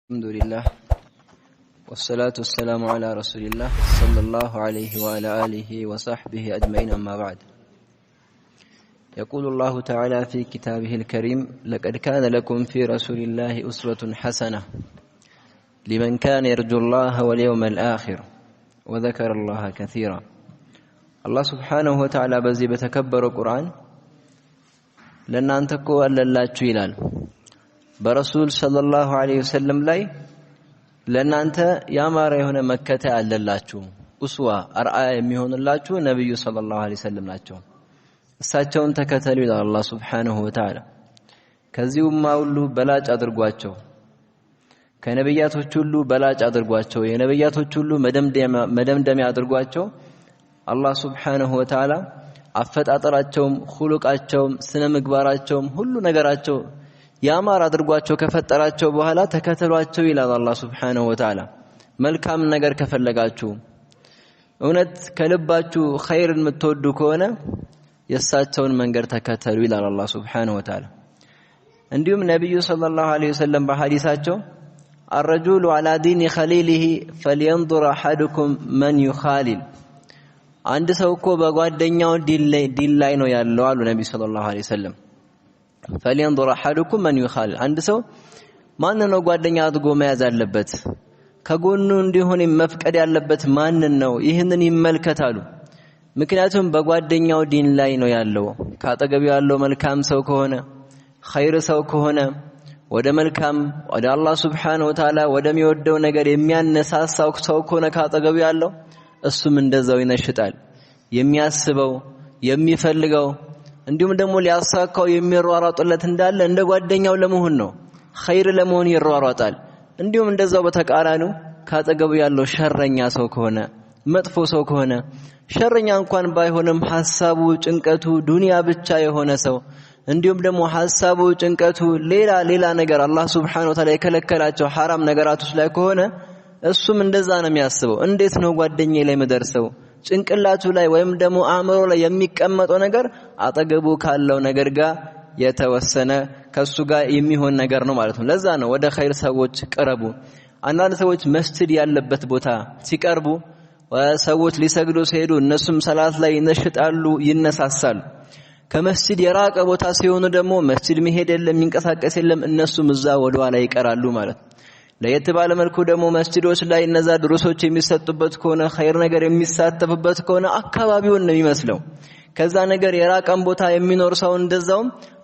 الحمد لله والصلاة والسلام على رسول الله صلى الله عليه وعلى آله وصحبه أجمعين أما بعد. يقول الله تعالى في كتابه الكريم: لقد كان لكم في رسول الله أسوة حسنة لمن كان يرجو الله واليوم الآخر وذكر الله كثيرا. الله سبحانه وتعالى بزي بتكبر القرآن لأن أنتكوا ألا لا تشيلال برسول صلى الله عليه وسلم لاي لأن أنت يا ماري هنا مكة ألا لا تشو أسوة أرآي ميهون لا تشو نبي صلى الله عليه وسلم لا تشو ساتشون تكتلوا إلى الله سبحانه وتعالى كذيوم ما أولو بلاج أدرقواتشو كنبيات وچلو بلاج أدرقواتشو ينبيات وچلو مدمدم أدرقواتشو الله سبحانه وتعالى عفت أطراتشوم خلقاتشوم سنمقباراتشوم هلو نقراتشو ያማር አድርጓቸው ከፈጠራቸው በኋላ ተከተሏቸው ይላል አላህ Subhanahu Wa Ta'ala። መልካም ነገር ከፈለጋችሁ እውነት ከልባችሁ ኸይርን የምትወዱ ከሆነ የሳቸውን መንገድ ተከተሉ ይላል አላህ Subhanahu Wa Ta'ala። እንዲሁም ነብዩ ሰለላሁ ዐለይሂ ወሰለም በሐዲሳቸው الرجل على دين خليله فلينظر احدكم من يخالل አንድ ሰው እኮ በጓደኛው ዲል ላይ ነው ያለው አሉ ነብዩ ሰለላሁ ዐለይሂ ወሰለም። فلينظر احدكم من يخالل አንድ ሰው ማን ነው ጓደኛ አድርጎ መያዝ ያለበት ከጎኑ እንዲሆን መፍቀድ ያለበት ማን ነው ይህንን ይመልከታሉ። ምክንያቱም በጓደኛው ዲን ላይ ነው ያለው። ካጠገቡ ያለው መልካም ሰው ከሆነ ኸይር ሰው ከሆነ ወደ መልካም ወደ አላህ Subhanahu Wa Ta'ala ወደሚወደው ነገር የሚያነሳሳው ሰው ከሆነ ካጠገቡ ያለው እሱም እንደዛው ይነሽጣል። የሚያስበው የሚፈልገው እንዲሁም ደግሞ ሊያሳካው የሚሯሯጥለት እንዳለ እንደ ጓደኛው ለመሆን ነው ኸይር ለመሆን ይሯሯጣል። እንዲሁም እንደዛው በተቃራኒው ካጠገቡ ያለው ሸረኛ ሰው ከሆነ መጥፎ ሰው ከሆነ ሸረኛ እንኳን ባይሆንም ሐሳቡ ጭንቀቱ ዱንያ ብቻ የሆነ ሰው እንዲሁም ደግሞ ሐሳቡ ጭንቀቱ ሌላ ነገር አላህ Subhanahu Wa Ta'ala የከለከላቸው حرام ነገራቶች ላይ ከሆነ እሱም እንደዛ ነው የሚያስበው። እንዴት ነው ጓደኛዬ ላይ መደርሰው ጭንቅላቱ ላይ ወይም ደግሞ አእምሮ ላይ የሚቀመጠው ነገር አጠገቡ ካለው ነገር ጋር የተወሰነ ከሱ ጋር የሚሆን ነገር ነው ማለት ነው። ለዛ ነው ወደ ኸይር ሰዎች ቀረቡ። አንዳንድ ሰዎች መስጂድ ያለበት ቦታ ሲቀርቡ ሰዎች ሊሰግዱ ሲሄዱ እነሱም ሰላት ላይ ይነሽጣሉ ይነሳሳሉ። ከመስጂድ የራቀ ቦታ ሲሆኑ ደግሞ መስጂድ መሄድ የለም የሚንቀሳቀስ የለም እነሱም እዛ ወደኋላ ይቀራሉ ማለት ነው። ለየት ባለ መልኩ ደግሞ መስጂዶች ላይ እነዛ ድሩሶች የሚሰጡበት ከሆነ ኸይር ነገር የሚሳተፍበት ከሆነ አካባቢውን ነው የሚመስለው። ከዛ ነገር የራቀን ቦታ የሚኖር ሰው እንደዛው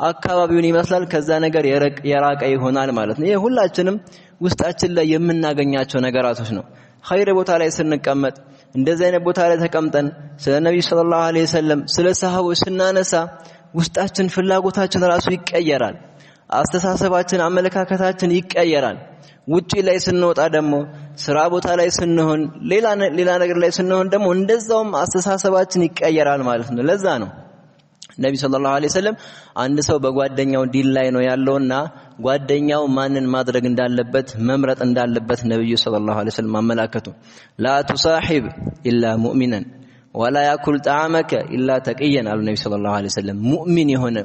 አካባቢውን ይመስላል። ከዛ ነገር የራቀ ይሆናል ማለት ነው። ይሄ ሁላችንም ውስጣችን ላይ የምናገኛቸው ነገራቶች ነው። ኸይር ቦታ ላይ ስንቀመጥ እንደዚህ አይነት ቦታ ላይ ተቀምጠን ስለ ነብዩ ሰለላሁ ዐለይሂ ወሰለም ስለ ሰሃቦች ስናነሳ ውስጣችን ፍላጎታችን ራሱ ይቀየራል። አስተሳሰባችን አመለካከታችን ይቀየራል። ውጪ ላይ ስንወጣ ደግሞ ስራ ቦታ ላይ ስንሆን ሌላ ነገር ላይ ስንሆን ደግሞ እንደዛውም አስተሳሰባችን ይቀየራል ማለት ነው። ለዛ ነው ነብዩ ሰለላሁ ዐለይሂ ወሰለም አንድ ሰው በጓደኛው ዲል ላይ ነው ያለውና ጓደኛው ማንን ማድረግ እንዳለበት መምረጥ እንዳለበት ነብዩ ሰለላሁ ዐለይሂ ወሰለም አመላከቱ። ላ ቱሳሂብ ኢላ ሙእሚናን ወላ ያኩል ጣዓመከ ኢላ ተቂየን አሉ ነብዩ ሰለላሁ ዐለይሂ ወሰለም። ሙእሚን የሆነ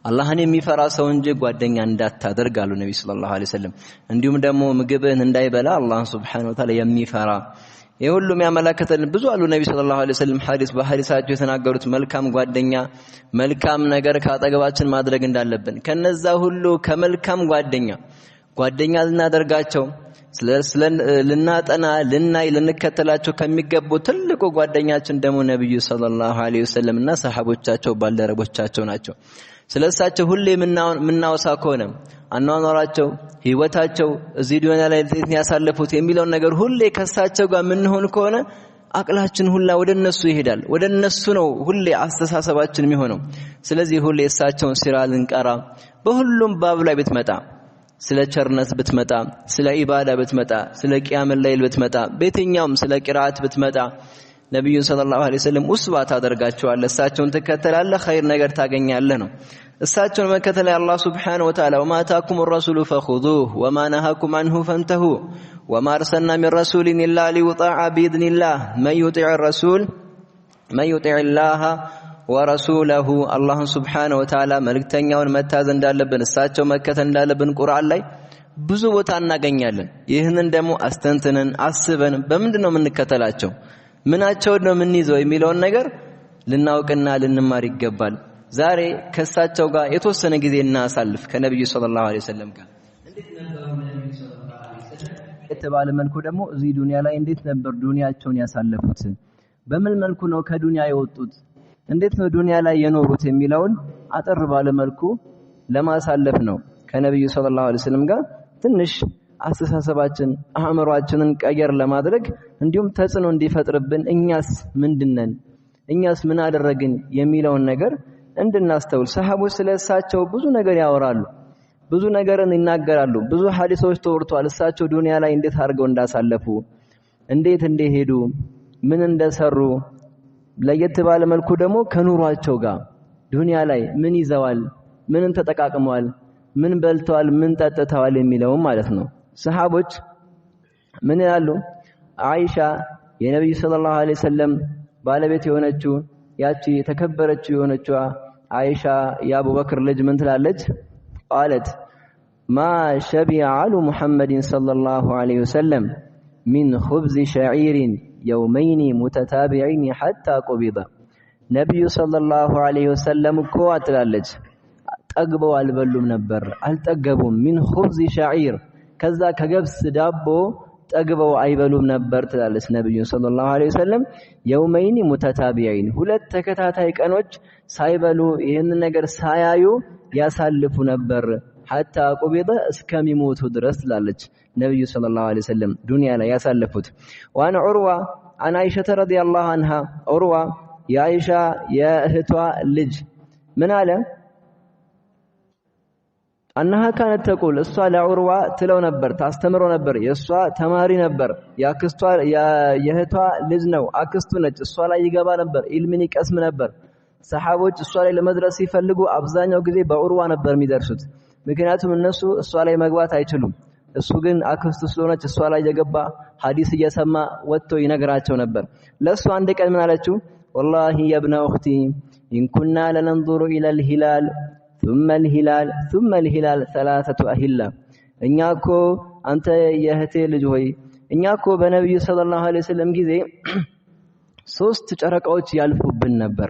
አላህን የሚፈራ ሰው እንጂ ጓደኛ እንዳታደርግ አሉ ነብዩ ሰለላሁ ዐለይሂ ወሰለም። እንዲሁም ደግሞ ምግብህን እንዳይበላ አላህ Subhanahu Wa Ta'ala የሚፈራ የሁሉም ያመላከተን ብዙ አሉ ነብዩ ሰለላሁ ዐለይሂ ወሰለም በሐዲሳቸው የተናገሩት መልካም ጓደኛ መልካም ነገር ካጠገባችን ማድረግ እንዳለብን ከነዛ ሁሉ ከመልካም ጓደኛ ልናደርጋቸው ልናጠና ልናይ ልንከተላቸው ከሚገቡ ትልቁ ጓደኛችን ደግሞ ነብዩ ሰለላሁ ዐለይሂ ወሰለምና ሰሃቦቻቸው ባልደረቦቻቸው ናቸው። ስለሳቸው ሁሌ ምናወሳ ከሆነ አኗኗራቸው ህይወታቸው እዚህ ዱንያ ላይ እንዴት ያሳለፉት የሚለውን ነገር ሁሌ ከሳቸው ጋር ምንሆን ከሆነ አቅላችን ሁላ ወደነሱ ይሄዳል። ወደነሱ ነው ሁሌ አስተሳሰባችን የሚሆነው። ስለዚህ ሁሌ እሳቸውን ሲራ ልንቀራ በሁሉም ባብ ላይ ብትመጣ ስለ ቸርነት ብትመጣ ስለ ኢባዳ ብትመጣ ስለ ቂያም ላይል ብትመጣ በየትኛውም ስለ ቂራአት ብትመጣ ነብዩ ሰለላሁ ዐለይሂ ወሰለም ኡስዋ ታደርጋቸዋለህ። እሳቸውን ትከተላለህ ኸይር ነገር ታገኛለህ ነው። እሳቸውን መከተል አላህ Subhanahu Wa Ta'ala ወማ ታኩም الرسول فخذوه وما نهاكم عنه فانتهوا وما ارسلنا من رسول الا ليطاع باذن الله من يطع الله ورسوله الله سبحانه وتعالى መልእክተኛውን መታዘዝ እንዳለብን እሳቸው መከተል እንዳለብን ቁርአን ላይ ብዙ ቦታ እናገኛለን። ይህንን ደግሞ አስተንትነን አስበን በምንድነው የምንከተላቸው ምናቸው ነው የምንይዘው የሚለውን ነገር ልናውቅና ልንማር ይገባል። ዛሬ ከሳቸው ጋር የተወሰነ ጊዜ እናሳልፍ ከነብዩ ሰለላሁ ዐለይሂ ወሰለም ጋር እንዴት ነበሩ ነብዩ ሰለላሁ ዐለይሂ ወሰለም የተባለ መልኩ ደግሞ እዚህ ዱንያ ላይ እንዴት ነበር ዱንያቸውን ያሳለፉት በምን መልኩ ነው ከዱንያ የወጡት እንዴት ነው ዱንያ ላይ የኖሩት የሚለውን አጠር ባለ መልኩ ለማሳለፍ ነው ከነብዩ ሰለላሁ ዐለይሂ ወሰለም ጋር ትንሽ አስተሳሰባችን አእምሮአችንን ቀየር ለማድረግ እንዲሁም ተጽዕኖ እንዲፈጥርብን እኛስ ምንድነን እኛስ ምን አደረግን የሚለውን ነገር እንድናስተውል ሰሃቦች ስለሳቸው ብዙ ነገር ያወራሉ ብዙ ነገርን ይናገራሉ ብዙ ሐዲሶች ተወርቷል እሳቸው ዱንያ ላይ እንዴት አድርገው እንዳሳለፉ እንዴት እንደሄዱ ምን እንደሰሩ ለየት ባለ መልኩ ደግሞ ከኑሯቸው ጋር ዱንያ ላይ ምን ይዘዋል ምንን ተጠቃቅመዋል ምን በልተዋል ምን ጠጥተዋል የሚለው ማለት ነው ሰሃቦች ምን ያሉ አይሻ የነብዩ ሰለላሁ ዐለይሂ ወሰለም ባለቤት የሆነችው ያቺ ተከበረችው የሆነችው አይሻ የአቡበክር ልጅ ምን ትላለች قالت ما شبع على محمد صلى الله عليه وسلم من خبز شعير يومين متتابعين حتى قبض ነብዩ ሰለላሁ ዐለይሂ ወሰለም እኮ ትላለች ጠግበው አልበሉም ነበር አልጠገቡም من خبز شعير ከዛ ከገብስ ዳቦ ጠግበው አይበሉም ነበር ትላለች ነብዩ ሰለላሁ ዐለይሂ ወሰለም يومين متتابعين ሁለት ተከታታይ ቀኖች ሳይበሉ ይሄን ነገር ሳያዩ ያሳልፉ ነበር حتى قبض እስከሚሞቱ ድረስ ትላለች ነብዩ ሰለላሁ ዐለይሂ ወሰለም ዱንያ ላይ ያሳለፉት ዋን ዑርዋ አን አይሻ ረዲየላሁ ዐንሃ ዑርዋ የአይሻ የእህቷ ልጅ ምን አለ أنها كانت تقول እሷ ለዑርዋ ትለው ነበር ታስተምሮ ነበር የሷ ተማሪ ነበር ያክስቷ የእህቷ ልጅ ነው አክስቱ ነች እሷ ላይ ይገባ ነበር ኢልምን ይቀስም ነበር ሰሃቦች እሷ ላይ ለመድረስ ሲፈልጉ አብዛኛው ጊዜ በዑርዋ ነበር የሚደርሱት ምክንያቱም እነሱ እሷ ላይ መግባት አይችሉም እሱ ግን አክስቱ ስለሆነች እሷ ላይ የገባ ሐዲስ እየሰማ ወጥቶ ይነግራቸው ነበር ለሱ አንድ ቀን ምን አለችው والله يا ابن اختي ان كنا لننظر الى الهلال ثم الهلال ثلاثه اهلا እኛኮ አንተ የእህቴ ልጅ ሆይ እኛኮ በነብዩ ሰለላሁ ዐለይሂ ወሰለም ጊዜ ሶስት ጨረቃዎች ያልፉብን ነበር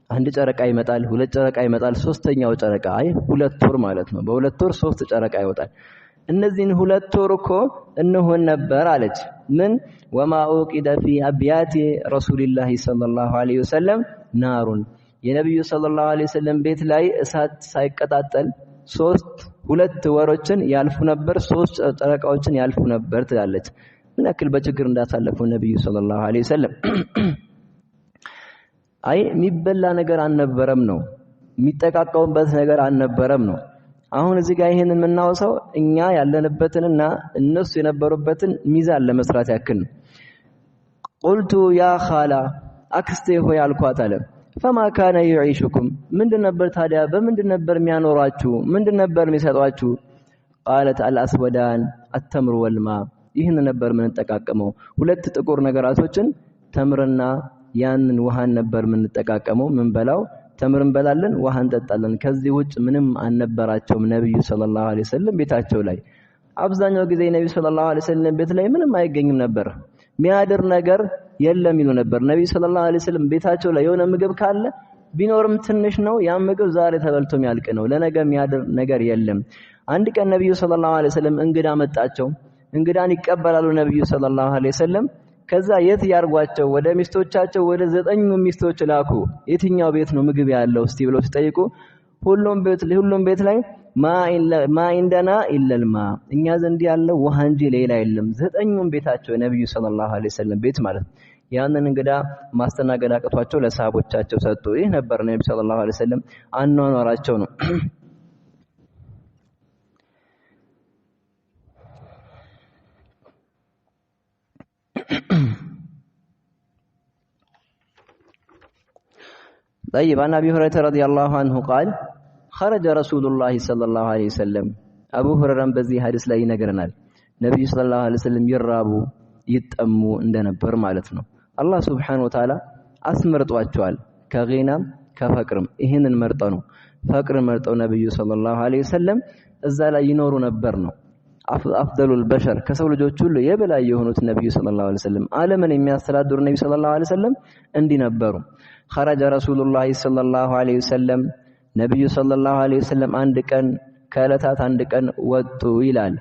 አንድ ጨረቃ ይመጣል ሁለት ጨረቃ ይመጣል ሶስተኛው ጨረቃ አይ ሁለት ወር ማለት ነው በሁለት ወር ሶስት ጨረቃ ይወጣል እነዚህን ሁለት ወር እኮ እንሆን ነበር አለች ምን وما اوقد في ابيات رسول الله صلى الله عليه وسلم نار የነብዩ ሰለላሁ ዐለይሂ ወሰለም ቤት ላይ እሳት ሳይቀጣጠል ሁለት ወሮችን ያልፉ ነበር ሶስት ጨረቃዎችን ያልፉ ነበር ትላለች ምን ያክል በችግር እንዳሳለፉ ነብዩ ሰለላሁ ዐለይሂ ወሰለም አይ የሚበላ ነገር አልነበረም ነው የሚጠቃቀሙበት ነገር አልነበረም ነው አሁን እዚህ ጋር ይሄንን የምናወሳው እኛ ያለንበትንና እነሱ የነበሩበትን ሚዛን ለመስራት ያክል قلت يا خاله አክስቴ ሆይ አልኳት አለ فما كان يعيشكم ምንድን ነበር ታዲያ በምንድን ነበር የሚያኖራችሁ ምንድን ነበር የሚሰጧችሁ قالت الاسودان التمر والماء ይህን ነበር ምን ተጠቃቀመው ሁለት ጥቁር ነገራቶችን ተምርና ያንን ውሃን ነበር ምን ተጠቃቀመው ምን በላው ተምርን በላለን ውሃን ጠጣለን ከዚህ ውጭ ምንም አልነበራቸውም ነብዩ ሰለላሁ ዐለይሂ ወሰለም ቤታቸው ላይ አብዛኛው ጊዜ ነብዩ ሰለላሁ ዐለይሂ ወሰለም ቤት ላይ ምንም አይገኝም ነበር ሚያድር ነገር የለም ይሉ ነበር ነብዩ ሰለላሁ ዐለይሂ ወሰለም ቤታቸው ላይ የሆነ ምግብ ካለ ቢኖርም ትንሽ ነው ያ ምግብ ዛሬ ተበልቶ የሚያልቅ ነው ለነገ ሚያድር ነገር የለም አንድ ቀን ነብዩ ሰለላሁ ዐለይሂ ወሰለም እንግዳ መጣቸው እንግዳን ይቀበላሉ ነብዩ ሰለላሁ ዐለይሂ ወሰለም ከዛ የት ያርጓቸው ወደ ሚስቶቻቸው ወደ 9 ሚስቶች ላኩ የትኛው ቤት ነው ምግብ ያለው እስቲ ብለው ሲጠይቁ ሁሉም ቤት ላይ ማ እንደና ኢለልማ እኛ ዘንድ ያለው ውሃ እንጂ ሌላ የለም 9 ቤታቸው ነብዩ ሰለላሁ ዐለይሂ ወሰለም ቤት ማለት ያንን እንግዳ ማስተናገድ አቅቷቸው ለሰሃቦቻቸው ሰጡ ይህ ነበር ነብዩ ሰለላሁ ዐለይሂ ወሰለም አኗኗራቸው ነው طيب عن ابي هريره رضي الله عنه قال خرج رسول الله صلى الله عليه وسلم ابو هريره በዚህ ሐዲስ ላይ ይነግረናል ነብዩ ሰለላሁ ዐለይሂ ወሰለም ይራቡ ይጠሙ እንደነበር ማለት ነው አላህ Subhanahu Wa Ta'ala አስመርጧቸዋል ከገናም ከፈቅርም ይሄንን መርጠው ነው ፈቅር መርጠው ነብዩ ሰለላሁ ዐለይሂ ወሰለም እዛ ላይ ይኖሩ ነበር ነው አፍደሉል በሸር ከሰው ልጆች ሁሉ የበላይ የሆኑት ነብዩ ሰለላሁ ዐለይሂ ወሰለም ዓለምን የሚያስተዳድሩ ነብዩ ሰለላሁ ዐለይሂ ወሰለም እንዲህ ነበሩ። خرج رسول الله صلى الله عليه وسلم ነብዩ ሰለላሁ ዐለይሂ ወሰለም አንድ ቀን ከዕለታት አንድ ቀን ወጡ ይላል።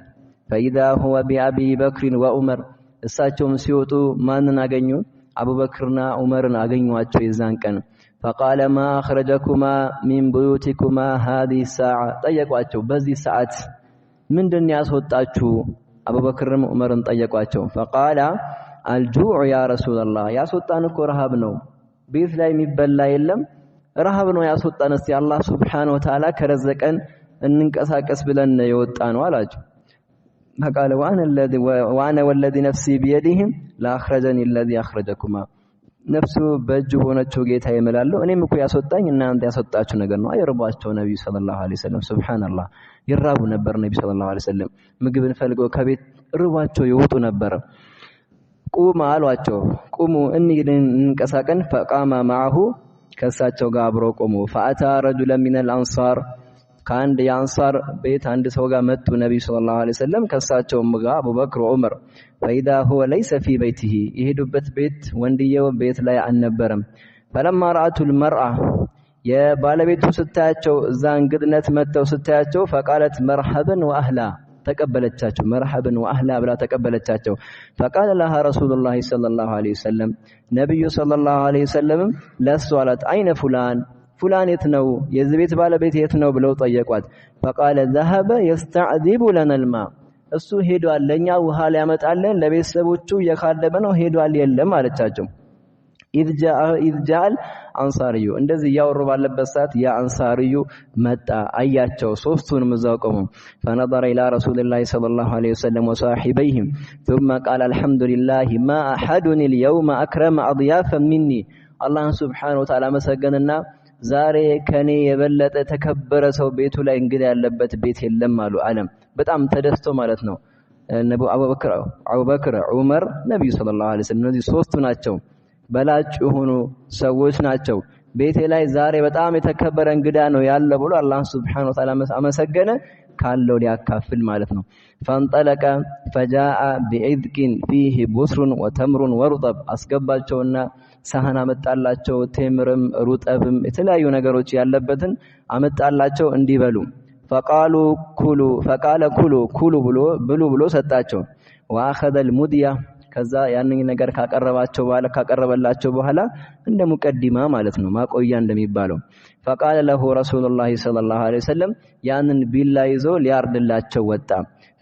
فإذا هو بأبي بكر وعمر እሳቸውም ሲወጡ ማንን አገኙ? አቡበክርና ዑመርን አገኙዋቸው የዛን ቀን። فقال ما أخرجكما من بيوتكما هذه الساعة ጠየቋቸው በዚህ ሰዓት ምንድን ያስወጣችሁ? አቡበክርም ዑመርን ጠየቋቸው። فقال الجوع يا رسول الله ያስወጣን እኮ ረሃብ ነው፣ ቤት ላይ የሚበላ የለም ረሃብ ነው ያስወጣን። እስቲ አላህ Subhanahu Wa Ta'ala ከረዘቀን እንንቀሳቀስ ብለን የወጣ ነው አላቸው። فقال وانا والذي نفسي بيده لا اخرجني الذي اخرجكما ነፍሱ በእጁ ሆነችው ጌታ ይመላለሁ እኔም እኮ ያስወጣኝ እናንተ ያስወጣችሁ ነገር ነው። አይርባቸው ነብዩ ሰለላሁ ዐለይሂ ወሰለም ሱብሃንአላህ ይራቡ ነበር። ነብዩ ሰለላሁ ዐለይሂ ወሰለም ምግብን ፈልገው ከቤት ርባቸው ይወጡ ነበር። ቁም አሏቸው፣ ቁሙ እንንቀሳቀን። فقام معه ከሳቸው ጋር አብረው ቆሙ። فأتى رجلا من الأنصار ከአንድ የአንሳር ቤት አንድ ሰው ጋር መጡ ነብዩ ሰለላሁ ዐለይሂ ወሰለም ከሳቸውም ጋር አቡበክር ዑመር። فإذا هو ليس في بيته የሄዱበት ቤት ወንድየው ቤት ላይ አልነበረም። فلما رأت المرأة የባለቤቱ ስታያቸው እዛ እንግድነት መጥተው ስታያቸው فقالت مرحبا واهلا ተቀበለቻቸው። مرحبا واهلا ብላ ተቀበለቻቸው። فقال لها رسول الله صلى الله عليه وسلم ነብዩ ሰለላሁ ዐለይሂ ወሰለም ለሷ አላት አይነ ፉላን የት ነው የዚህ ቤት ባለቤት የት ነው ብለው ጠየቋት። فقال ذهب يستعذب لنا الماء እሱ ሄዷል ለኛ ውሃ ሊያመጣልን ለቤተሰቦቹ የካለበ ነው ሄዷል የለም አለቻቸው። إذ جاء አንሳሪዩ እንደዚህ ያወሩ ባለበት ሰዓት ያ አንሳሪዩ መጣ አያቸው። ሶስቱንም እዛው ቆሙ። فنظر الى رسول الله صلى الله عليه وسلم وصاحبيه ثم قال الحمد لله ما احد اليوم اكرم اضيافا مني الله سبحانه وتعالى መሰገንና ዛሬ ከኔ የበለጠ ተከበረ ሰው ቤቱ ላይ እንግዳ ያለበት ቤት የለም አሉ ዓለም በጣም ተደስቶ ማለት ነው። አቡበክር ዑመር ነብዩ ሰለላሁ ዐለይሂ ወሰለም እነዚህ ሶስቱ ናቸው በላጭ የሆኑ ሰዎች ናቸው። ቤቴ ላይ ዛሬ በጣም የተከበረ እንግዳ ነው ያለ ብሎ አላህ Subhanahu Wa Ta'ala አመሰገነ ካለው ሊያካፍል ማለት ነው። فانطلق فجاء بعذق فيه بصر وتمر ورطب አስገባቸውና ሳህን አመጣላቸው ቴምርም ሩጠብም የተለያዩ ነገሮች ያለበትን አመጣላቸው እንዲበሉ። فقال كلوا ብሎ ሰጣቸው። واخذ المديه ከዛ ያንን ነገር ካቀረበላቸው በኋላ እንደ ሙቀዲማ ማለት ነው ማቆያ እንደሚባለው فقال له رسول الله صلى الله عليه وسلم ያንን ቢላ ይዞ ሊያርድላቸው ወጣ።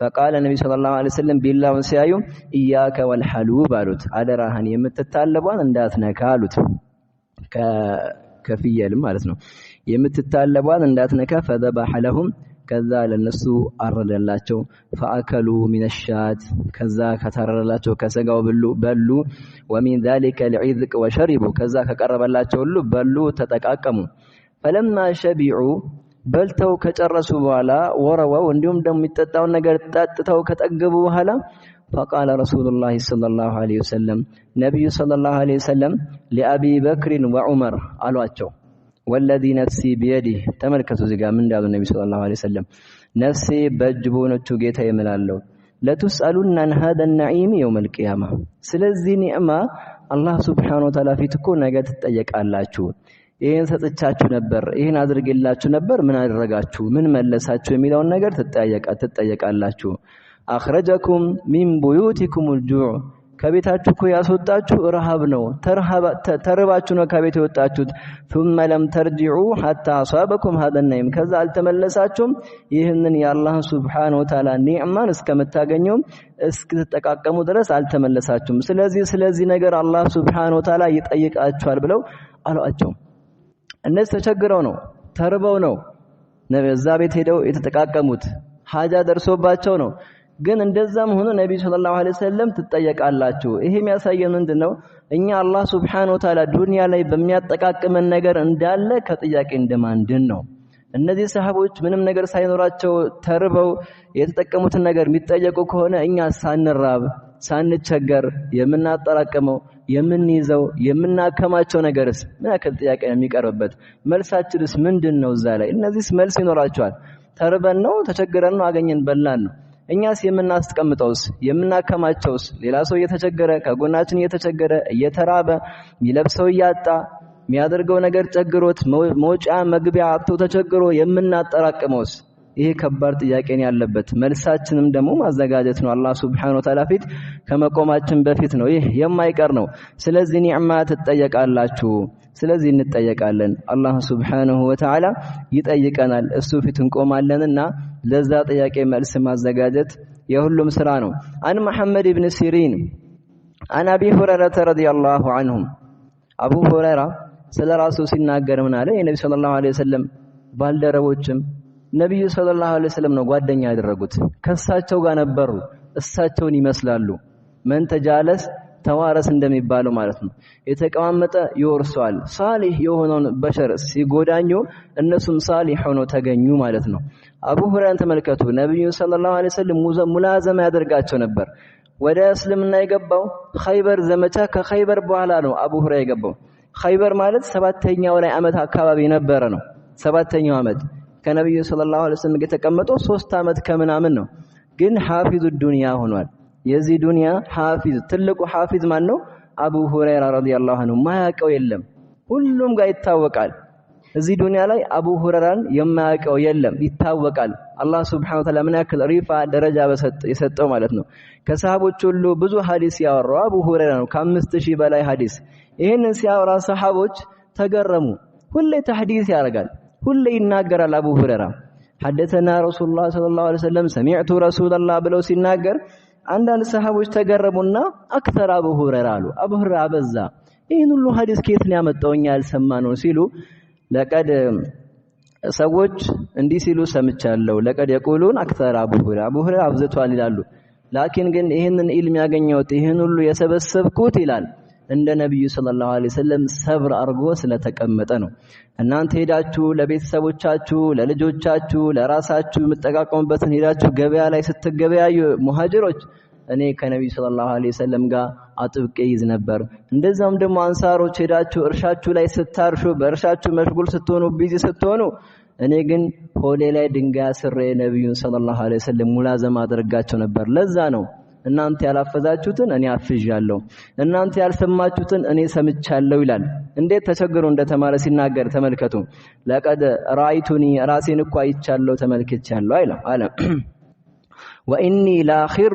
فقال النبي صلى الله عليه وسلم ቢላውን ሲያዩ إياك والحلوب አሉት አደራህን የምትታለቧን እንዳትነካ አሉት። ከፍየል ማለት ነው የምትታለቧን እንዳትነካ። فذبح لهم ከዛ ለነሱ አረደላቸው። فاكلوا من الشات ከዛ ከተረላቸው ከሰጋው በሉ። ومن ذلك العذق وشربوا ከዛ ከቀረበላቸው ሁሉ በሉ ተጠቃቀሙ። فلما شبعوا በልተው ከጨረሱ በኋላ ወረወው እንዲሁም ደግሞ የሚጠጣው ነገር ጠጥተው ከጠገቡ በኋላ فقال رسول الله صلى الله عليه وسلم ነብዩ صلى الله عليه وسلم لأبي بكر وعمر አሏቸው والذي نفسي بيده ተመልከቱ እዚህ ጋር ምን እንዳሉ ነብዩ ሰለላሁ ዐለይሂ ወሰለም ነፍሴ በእጁ ነው ጌታ ይምላለው ለተስአሉና عن هذا النعيم يوم القيامه ስለዚህ ኒዕማ አላህ Subhanahu Wa Ta'ala ፊት እኮ ነገ ትጠየቃላችሁ። ይሄን ሰጥቻችሁ ነበር ይሄን አድርጌላችሁ ነበር ምን አደረጋችሁ ምን መለሳችሁ የሚለውን ነገር ትጠየቃላችሁ። አخرجكم من بيوتكم الجوع ከቤታችሁ እኮ ያስወጣችሁ ረሃብ ነው ተርባችሁ ነው ከቤት የወጣችሁት። ثم لم ترجعوا حتى اصابكم هذا النعيم ከዛ አልተመለሳችሁም ይህንን የአላህ Subhanahu Wa Ta'ala ኒዕማን እስከምታገኙ እስክትጠቃቀሙ ድረስ አልተመለሳችሁም። ስለዚህ ነገር አላህ Subhanahu Wa Ta'ala ይጠይቃችኋል ብለው አሏቸው። እነሱ ተቸግረው ነው ተርበው ነው እዛ ቤት ሄደው የተጠቃቀሙት ሐጃ ደርሶባቸው ነው። ግን እንደዛም ሆኖ ነብዩ ሰለላሁ ዐለይሂ ወሰለም ትጠየቃላችሁ። ይሄ የሚያሳየው ምንድነው? እኛ አላህ Subhanahu Wa Ta'ala ዱንያ ላይ በሚያጠቃቅመን ነገር እንዳለ ከጥያቄ እንደማንድን ነው። እነዚህ ሰሃቦች ምንም ነገር ሳይኖራቸው ተርበው የተጠቀሙትን ነገር የሚጠየቁ ከሆነ እኛ ሳንራብ ሳንቸገር የምናጠራቀመው የምንይዘው የምናከማቸው ነገርስ ምን ያክል ጥያቄ ነው የሚቀርብበት? መልሳችንስ ምንድነው? እዛ ላይ እነዚህስ መልስ ይኖራቸዋል። ተርበን ነው ተቸግረን ነው አገኘን በላን ነው። እኛስ የምናስቀምጠውስ የምናከማቸውስ ሌላ ሰው እየተቸገረ ከጎናችን እየተቸገረ እየተራበ የሚለብሰው ያጣ የሚያደርገው ነገር ቸግሮት መውጫ መግቢያ አጥቶ ተቸግሮ የምናጠራቅመውስ? ይሄ ከባድ ጥያቄ ነው ያለበት። መልሳችንም ደግሞ ማዘጋጀት ነው አላህ Subhanahu Wa Ta'ala ፊት ከመቆማችን በፊት ነው። ይሄ የማይቀር ነው። ስለዚህ ኒዕማ ትጠየቃላችሁ። ስለዚህ እንጠየቃለን። አላህ Subhanahu Wa Ta'ala ይጠይቀናል። እሱ ፊት እንቆማለንና ለዛ ጥያቄ መልስ ማዘጋጀት የሁሉም ስራ ነው። አን መሐመድ ኢብኑ ሲሪን አን አቢ ሁረይራ ረዲየላሁ ዐንሁ አቡ ሁረይራ ስለራሱ ሲናገር ምን አለ? የነብዩ ሰለላሁ ዐለይሂ ወሰለም ባልደረቦችም ነብዩ ሰለላሁ ዐለይሂ ወሰለም ነው ጓደኛ ያደረጉት። ከሳቸው ጋር ነበሩ። እሳቸውን ይመስላሉ። መን ተጃለስ ተዋረስ እንደሚባለው ማለት ነው። የተቀማመጠ ይወርሰዋል። ሷሊህ የሆነውን በሸር ሲጎዳኙ እነሱም ሷሊህ ሆነው ተገኙ ማለት ነው። አቡ ሁረይራን ተመልከቱ። ነብዩ ሰለላሁ ዐለይሂ ወሰለም ሙላዘማ ያደርጋቸው ነበር። ወደ እስልምና የገባው ኸይበር ዘመቻ ከኸይበር በኋላ ነው አቡ ሁረይራ የገባው። ኸይበር ማለት 7ኛው ላይ አመት አካባቢ ነበረ ነው። 7ኛው አመት ከነብዩ ሰለላሁ ዐለይሂ ወሰለም የተቀመጠው 3 አመት ከምናምን ነው። ግን ሐፊዙ ዱንያ ሆኗል። የዚህ ዱንያ ሐፊዝ ትልቁ ሐፊዝ ማን ነው? አቡ ሁረይራ ረዲየላሁ ዐንሁ። ማያውቀው የለም፣ ሁሉም ጋር ይታወቃል። እዚህ ዱንያ ላይ አቡ ሁረይራን የማያውቀው የለም፣ ይታወቃል። አላህ Subhanahu Wa Ta'ala ምን ያክል ሪፋ ደረጃ የሰጠው ማለት ነው። ከሰሃቦች ሁሉ ብዙ ሐዲስ ያወራው አቡ ሁረይራ ነው። ከ5000 በላይ ሐዲስ። ይሄንን ሲያወራ ሰሃቦች ተገረሙ። ሁሌ ተሐዲስ ያደርጋል፣ ሁሌ ይናገራል አቡ ሁረይራ። ሐደተና ረሱላህ ሰለላሁ ዐለይሂ ወሰለም ሰሚዕቱ ረሱላህ ብለው ሲናገር አንዳንድ ሰሃቦች ተገረሙና አክተር አቡ ሁረይራ አሉ። አቡ ሁረይራ አበዛ፣ ይሄን ሁሉ ሐዲስ ከየት ነው ያመጣው እኛ ያልሰማነው ሲሉ ለቀድ ሰዎች እንዲህ ሲሉ ሰምቻለሁ። ለቀድ የቁሉን አክተር አቡ ሁረይራ አብዝቷል ይላሉ። ላኪን ግን ይሄንን ኢልም ያገኘሁት ይሄን ሁሉ የሰበሰብኩት ይላል እንደ ነብዩ ሰለላሁ ዐለይሂ ወሰለም ሰብር አርጎ ስለተቀመጠ ነው። እናንተ ሄዳችሁ ለቤተሰቦቻችሁ፣ ለልጆቻችሁ፣ ለራሳችሁ የምትጠቃቀሙበትን ሄዳችሁ ገበያ ላይ ስትገበያዩ ሙሃጅሮች እኔ ከነብዩ ሰለላሁ ዐለይሂ ወሰለም ጋር አጥብቄ ይዝ ነበር። እንደዛም ደግሞ አንሳሮች ሄዳችሁ እርሻችሁ ላይ ስታርሹ በእርሻችሁ መሽጉል ስትሆኑ ቢዚ ስትሆኑ እኔ ግን ሆዴ ላይ ድንጋይ አስሬ ነብዩን ሰለላሁ ዐለይሂ ወሰለም ሙላዘማ አድርጋቸው ነበር። ለዛ ነው እናንተ ያላፈዛችሁትን እኔ አፍዣለሁ፣ እናንተ ያልሰማችሁትን እኔ ሰምቻለሁ ይላል። እንዴት ተቸግሮ እንደተማረ ሲናገር ተመልከቱ። ለቀድ ራይቱኒ ራሴን እኮ አይቻለሁ ተመልክቻለሁ አለ። ወኢኒ ላኺሩ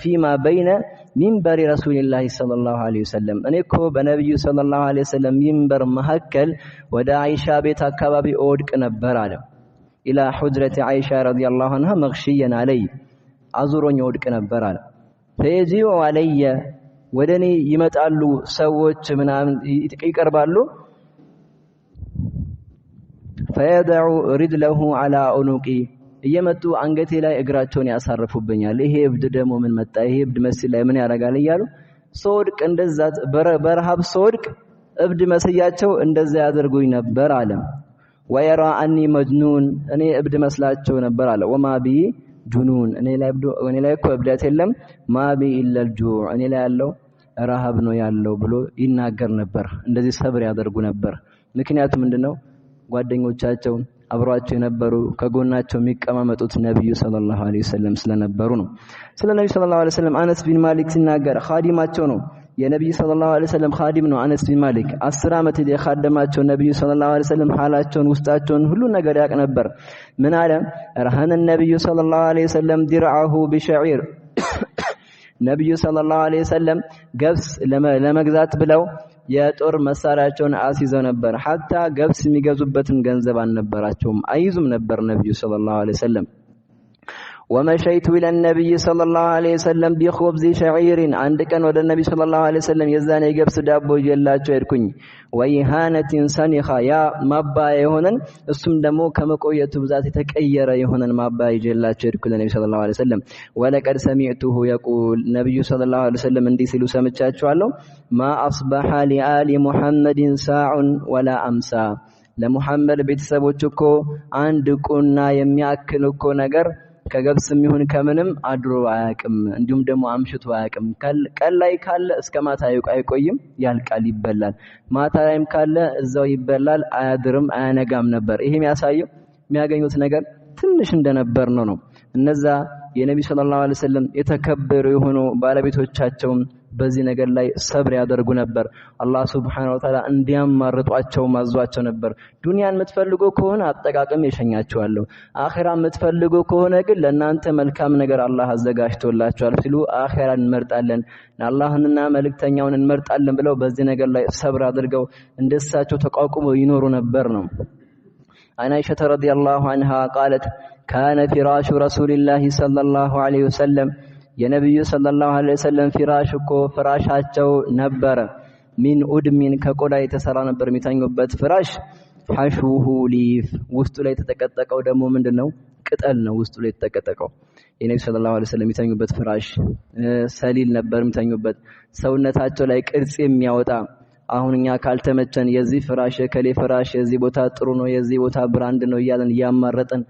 ፊማ በይነ ሚንበር ረሱልላህ ሰለላሁ ዐለይሂ ወሰለም እኔ እኮ በነብዩ ሰለላሁ ዐለይሂ ወሰለም ሚንበር መሐከል ወደ አይሻ ቤት አካባቢ ወድቅ ነበር አለ። ኢላ ሁጅረት አይሻ ረዲየላሁ ዐንሃ መግሽየን አለይ አዙሮኝ ወድቅ ነበር አለ። ፈየጂኡ አለየ ወደኔ ይመጣሉ ሰዎች ምናምን ይቀርባሉ። ፈየደዑ ሪድለሁ ዐላ ኡኑቂ እየመጡ አንገቴ ላይ እግራቸውን ያሳርፉብኛል። ይሄ እብድ ደግሞ ምን መጣ? ይሄ እብድ መስል ላይ ምን ያደርጋል እያሉ ሶድቅ እንደዛ በረሃብ ሶድቅ እብድ መስያቸው እንደዛ ያደርጉኝ ነበር አለ። ወየራ አኒ መጅኑን እኔ እብድ መስላቸው ነበር አለ። ወማቢ ጁኑን እኔ ላይ እኮ እብደት የለም ማቢ ኢለል ጁዕ እኔ ላይ ያለው ረሃብ ነው ያለው ብሎ ይናገር ነበር። እንደዚህ ሰብር ያደርጉ ነበር። ምክንያቱም ምንድነው? ጓደኞቻቸው አብሯቸው የነበሩ ከጎናቸው የሚቀማመጡት ነብዩ ሰለላሁ ዐለይሂ ወሰለም ስለነበሩ ነው። ስለ ነብዩ ሰለላሁ ዐለይሂ ወሰለም አነስ ቢን ማሊክ ሲናገር ኻዲማቸው ነው። የነብዩ ሰለላሁ ዐለይሂ ወሰለም ኻዲም ነው አነስ ቢን ማሊክ። 10 ዓመት የኻደማቸው ነብዩ ሰለላሁ ዐለይሂ ወሰለም ሐላቸውን ውስጣቸውን ሁሉ ነገር ያቅ ነበር። ምን አለ? ረሃነ ነብዩ ሰለላሁ ዐለይሂ ወሰለም ዲርዐሁ ቢሸዒር ነብዩ ሰለላሁ ዐለይሂ ወሰለም ገብስ ለመግዛት ብለው የጦር መሳሪያቸውን አስይዘው ነበር። ሐታ ገብስ የሚገዙበትን ገንዘብ አልነበራቸውም፣ አይዙም ነበር ነብዩ ሰለላሁ ዐለይሂ ወሰለም። ወመሸይቱ ኢለ ነብይ ሰለላሁ ዐለይሂ ወሰለም ቢኹብዚ ሸዒሪን አንድ ቀን ወደ ነብይ ሰለላሁ ዐለይሂ ወሰለም የዛኔ የገብስ ዳቦ ይዤላቸው ሄድኩኝ። ወይሃነቲን ሰኒኻ ያ ማባያ የሆነን እሱም ደግሞ ከመቆየቱ ብዛት የተቀየረ የሆነን ማባያ ይዤላቸው ሄድኩ ለነብይ ሰለላሁ ዐለይሂ ወሰለም። ወለቀድ ሰሚዕቱሁ የቁል ነብዩ ሰለላሁ ዐለይሂ ወሰለም እንዲህ ሲሉ ሰምቻቸዋለሁ። ማ አስበሐ ሊአሊ ሙሐመድን ሳዑን ወላ አምሳ ለሙሐመድ ቤተሰቦች እኮ አንድ ቁና የሚያክል እኮ ነገር ከገብስም ይሁን ከምንም አድሮ አያቅም፣ እንዲሁም ደግሞ አምሽቶ አያቅም። ቀን ላይ ካለ እስከ ማታ አይቆይም፣ ያልቃል፣ ይበላል። ማታ ላይም ካለ እዛው ይበላል፣ አያድርም፣ አያነጋም ነበር። ይሄ የሚያሳየው የሚያገኙት ነገር ትንሽ እንደነበር ነው። እነዛ የነብዩ ሰለላሁ ዐለይሂ ወሰለም የተከበሩ የሆኑ ባለቤቶቻቸው በዚህ ነገር ላይ ሰብር ያደርጉ ነበር። አላህ Subhanahu Wa Ta'ala እንዲያማርጧቸው ማዟቸው ነበር። ዱንያን የምትፈልጉ ከሆነ አጠቃቀም ይሸኛቸዋለሁ፣ አኺራ የምትፈልጉ ከሆነ ግን ለእናንተ መልካም ነገር አላህ አዘጋጅቶላችኋል ሲሉ አኺራን እንመርጣለን አላህንና መልእክተኛውን እንመርጣለን ብለው በዚህ ነገር ላይ ሰብር አድርገው እንደሳቸው ተቋቁመው ይኖሩ ነበር ነው። عائشة رضي الله عنها قالت كان فراش رسول الله صلى الله عليه وسلم يا نبي صلى الله عليه وسلم فراشاቸው ነበር من أدم ከቆዳ የተሰራ ነበር የሚተኙበት ፍራሽ حشوه ليف ውስጡ ላይ ተጠቀጠቀው ደግሞ ምንድነው ቅጠል ነው ውስጡ ላይ ተጠቀጠቀው የነብዩ ሰለላሁ ዐለይሂ ወሰለም የሚተኙበት ፍራሽ ሰሊል ነበር የሚተኙበት ሰውነታቸው ላይ ቅርጽ የሚያወጣ አሁን እኛ ካልተመቸን የዚህ ፍራሽ ከሌ ፍራሽ የዚህ ቦታ ጥሩ ነው የዚህ ቦታ ብራንድ ነው ይያለን ያማረጠን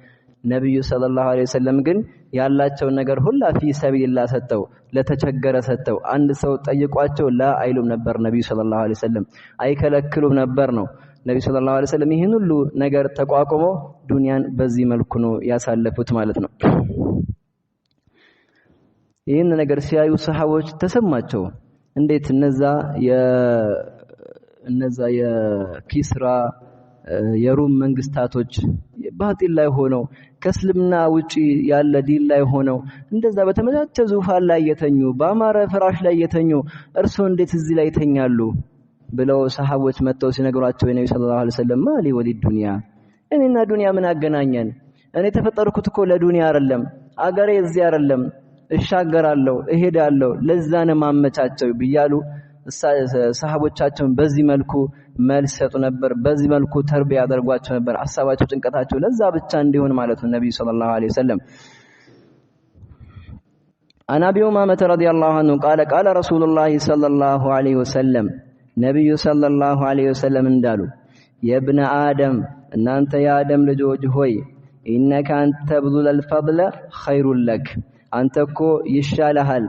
ነብዩ ሰለላሁ ዐለይሂ ወሰለም ግን ያላቸው ነገር ሁሉ في سبيل الله ሰጠው ለተቸገረ ሰጠው አንድ ሰው ጠይቋቸው ላ አይሉም ነበር ነብዩ ሰለላሁ ዐለይሂ ወሰለም አይከለክሉም ነበር ነው ነብዩ ሰለላሁ ዐለይሂ ወሰለም ይሄን ሁሉ ነገር ተቋቁሞ ዱንያን በዚህ መልኩ ነው ያሳለፉት ማለት ነው። ይሄን ነገር ሲያዩ ሰሃቦች ተሰማቸው እንዴት እነዛ የኪስራ የሩም መንግስታቶች ባጢል ላይ ሆነው ከእስልምና ውጪ ያለ ዲን ላይ ሆነው እንደዛ በተመቻቸ ዙፋን ላይ የተኙ በአማረ ፍራሽ ላይ የተኙ እርሱ እንዴት እዚህ ላይ ተኛሉ ብለው ሰሃቦች መተው ሲነግሯቸው የነብዩ ሰለላሁ ዐለይሂ ወሰለም ማሊ ወሊድ ዱንያ እኔና ዱንያ ምን አገናኘን እኔ ተፈጠርኩት እኮ ለዱንያ አይደለም አገሬ እዚህ አይደለም እሻገራለሁ እሄዳለሁ ለዛነ ማመቻቸው ብያሉ ሰሃቦቻቸውን በዚህ መልኩ መልስ ሰጡ ነበር በዚህ መልኩ ተርቢያ ያደርጓቸው ነበር ሐሳባቸው ጭንቀታቸው ለዛ ብቻ እንዲሆን ማለት ነው ነብዩ ሰለላሁ ዐለይሂ ወሰለም አን አቢ ኡማማ ረዲየላሁ ዐንሁ قال قال رسول الله صلى الله عليه وسلم ነብዩ ሰለላሁ ዐለይሂ ወሰለም እንዳሉ የብነ አደም እናንተ የአደም ልጆች ሆይ ኢነከ አንተ ተብዙል الفضل خير لك አንተኮ ይሻልሃል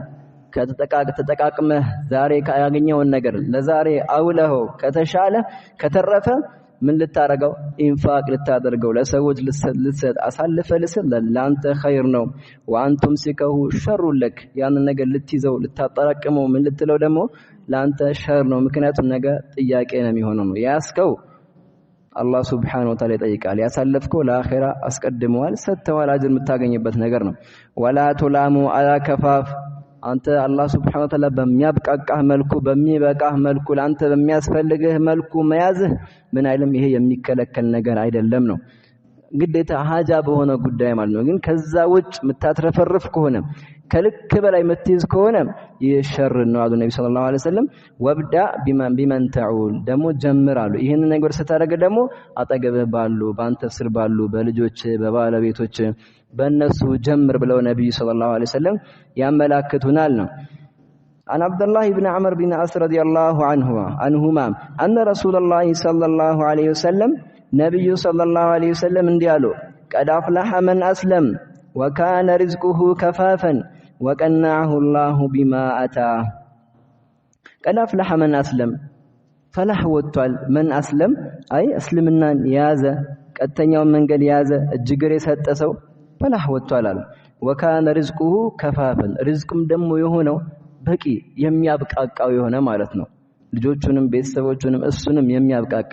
ከተጠቃቅመህ ዛሬ ያገኘውን ነገር ለዛሬ አውለኸው ከተሻለ ከተረፈ ምን ልታረጋው ኢንፋቅ ልታደርገው ለሰዎች ልትሰጥ አሳልፈ ልሰጥ ለአንተ ኸይር ነው ወአንቱም ሲከሁ ሸሩ ለክ ያን ነገር ልትይዘው ልታጠራቅመው ምን ልትለው ደግሞ ለአንተ ሸር ነው ምክንያቱም ነገ ጥያቄ ነው የሚሆነው ነው ያስከው አላህ Subhanahu Wa Ta'ala ይጠይቃል ያሳለፍከው ለአኺራ አስቀድመዋል ሰጥተዋል አጅር የምታገኝበት ነገር ነው ወላ ቱላሙ አላ ከፋፍ አንተ አላህ Subhanahu Wa Ta'ala በሚያብቃቃህ መልኩ በሚበቃህ መልኩ ለአንተ በሚያስፈልግህ መልኩ መያዝህ ምን አይልም ይሄ የሚከለከል ነገር አይደለም ነው ግዴታ ሀጃ በሆነ ጉዳይ ማለት ነው ግን ከዛ ውጭ መታትረፈርፍ ከሆነ ከልክ በላይ መትይዝ ከሆነ ይሸር ነው አሉ ነብዩ ሰለላሁ ዐለይሂ ወሰለም ወብዳ ቢመን ተዑል ደሞ ጀምራሉ ይሄን ነገር ስታረገ ደሞ አጠገብህ ባሉ ባንተ ስር ባሉ በልጆች በባለቤቶች በእነሱ ጀምር ብለው ነብዩ ሰለላሁ ዐለይሂ ወሰለም ያመላክቱናል ነው عن عبد الله بن عمرو بن عاص رضي الله عنهما أن رسول الله صلى الله عليه وسلم نبي صلى الله عليه وسلم انديالو قد أفلح من أسلم وكان رزقه كفافا وقنعه الله بما أتاه قد أفلح من أسلم فلح وطال من أسلم أي أسلمنا يازا قدتኛው መንገድ ያዘ እጅግር የሰጠሰው فلح وطال وكان رزقه كفافا رزقም ደግሞ የሆነው በቂ የሚያብቃቃው የሆነ ማለት ነው ልጆቹንም ቤተሰቦቹንም እሱንም የሚያብቃቃ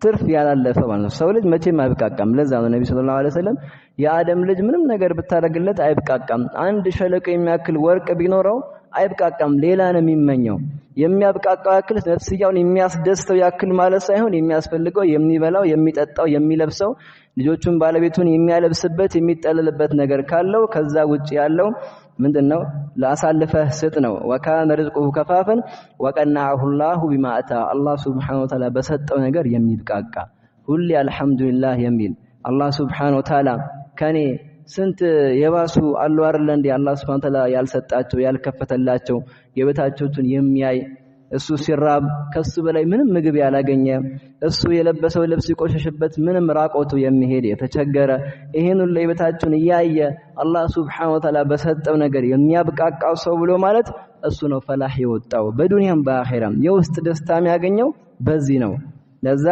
ትርፍ ያላለፈ ማለት ነው ሰው ልጅ መቼም አይብቃቃም ለዛ ነው ነብዩ ሰለላሁ ዐለይሂ ወሰለም የአደም ልጅ ምንም ነገር ብታረግለት አይብቃቃም አንድ ሸለቆ የሚያክል ወርቅ ቢኖረው አይብቃቃም ሌላ ነው የሚመኘው የሚያብቃቃው ያክል ነፍስያውን የሚያስደስተው ያክል ማለት ሳይሆን የሚያስፈልገው የሚበላው የሚጠጣው የሚለብሰው ልጆቹን ባለቤቱን የሚያለብስበት የሚጠለልበት ነገር ካለው ከዛ ውጪ ያለው ምንድነው ለአሳልፈህ ስጥ ነው ወካነ ርዝቁሁ ከፋፈን ወቀናሁ الله بما اتى الله سبحانه وتعالى በሰጠው ነገር የሚብቃቃ ሁሌ አልহামዱሊላህ የሚል الله سبحانه وتعالى ከኔ ስንት የባሱ አሉ አይደል እንዴ الله سبحانه وتعالى ያልሰጣቸው ያልከፈተላቸው የበታቾቹን የሚያይ እሱ ሲራብ ከሱ በላይ ምንም ምግብ ያላገኘ እሱ የለበሰው ልብስ ይቆሸሽበት ምንም ራቆቱ የሚሄድ የተቸገረ ይሄን ሁሉ የበታቹን ያየ አላህ Subhanahu Wa Ta'ala በሰጠው ነገር የሚያብቃቃው ሰው ብሎ ማለት እሱ ነው ፈላህ ይወጣው በዱንያም በአኺራም የውስጥ ደስታ የሚያገኘው በዚህ ነው ለዛ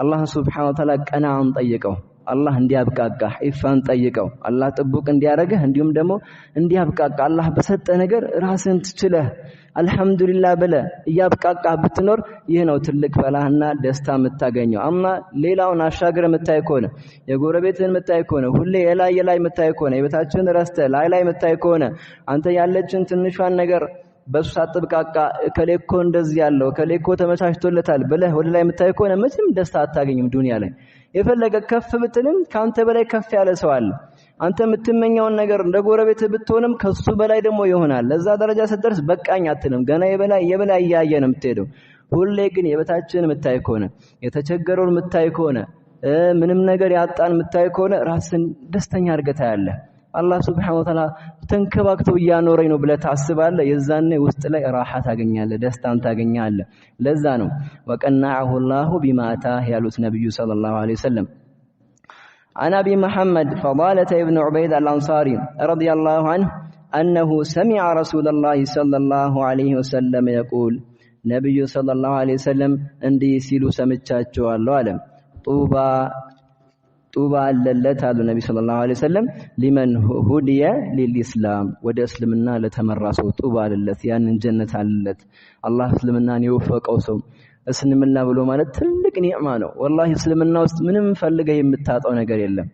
አላህ Subhanahu Wa Ta'ala ቀናውን ጠይቀው አላህ እንዲያብቃቃህ ኢፋን ጠይቀው አላህ ጥብቅ እንዲያረጋህ እንዲሁም ደግሞ እንዲያብቃቃ አላህ በሰጠ ነገር ራስን ትችለህ አልহামዱሊላህ ብለ ያብቃቃህ ብትኖር ይህ ነው ትልቅ ፈላህና ደስታ የምታገኘው አማ ሌላውን አሻግረ የምታይ ከሆነ የጎረቤትን የምታይ ከሆነ ሁሌ የላይ የምታይ ከሆነ የበታችን ረስተ ላይ የምታይ ከሆነ አንተ ያለችን ትንሿን ነገር በሱ አጥብቃቃ ከሌኮ እንደዚህ ያለው ከሌኮ ተመቻችቶለታል ብለህ ወደ ላይ የምታይ ከሆነ ምንም ደስታ አታገኝም ዱንያ ላይ የፈለገ ከፍ ብትልም ካንተ በላይ ከፍ ያለ ሰው አለ አንተ የምትመኘውን ነገር እንደ ጎረቤት ብትሆንም ከሱ በላይ ደግሞ ይሆናል ለዛ ደረጃ ስትደርስ በቃኝ አትልም ገና የበላይ ያያየ ነው የምትሄደው ሁሌ ግን የበታችን የምታይ ከሆነ የተቸገረውን የምታይ ከሆነ ምንም ነገር ያጣን የምታይ ከሆነ ራስን ደስተኛ አድርገህ ታያለህ አላህ Subhanahu Wa Ta'ala ተንከባክተው ያኖረኝ ነው ብለህ ታስባለህ የዛኔ ውስጥ ላይ ራሓ ታገኛለህ ደስታን ታገኛለህ ለዛ ነው ወቀናሁ الله بما اتاه ያሉት ነብዩ ሰለላሁ ዐለይሂ ወሰለም عن ابي محمد فضالة ابن عبيد الانصاري رضي الله عنه انه سمع رسول الله صلى الله عليه وسلم يقول نبي صلى الله عليه وسلم እንዲህ ሲሉ ሰምቻቸዋለሁ አለ ጡባ አለለት አሉ ነብዩ ሰለላሁ ዐለይሂ ወሰለም لمن هدي للاسلام ወደ እስልምና ለተመራ ሰው ጡባ አለለት ያንን ጀነት አለለት አላህ እስልምናን ይወፈቀው ሰው እስልምና ብሎ ማለት ትልቅ ኒዕማ ነው ወላሂ እስልምና ውስጥ ምንም ፈልገህ የምታጣው ነገር የለም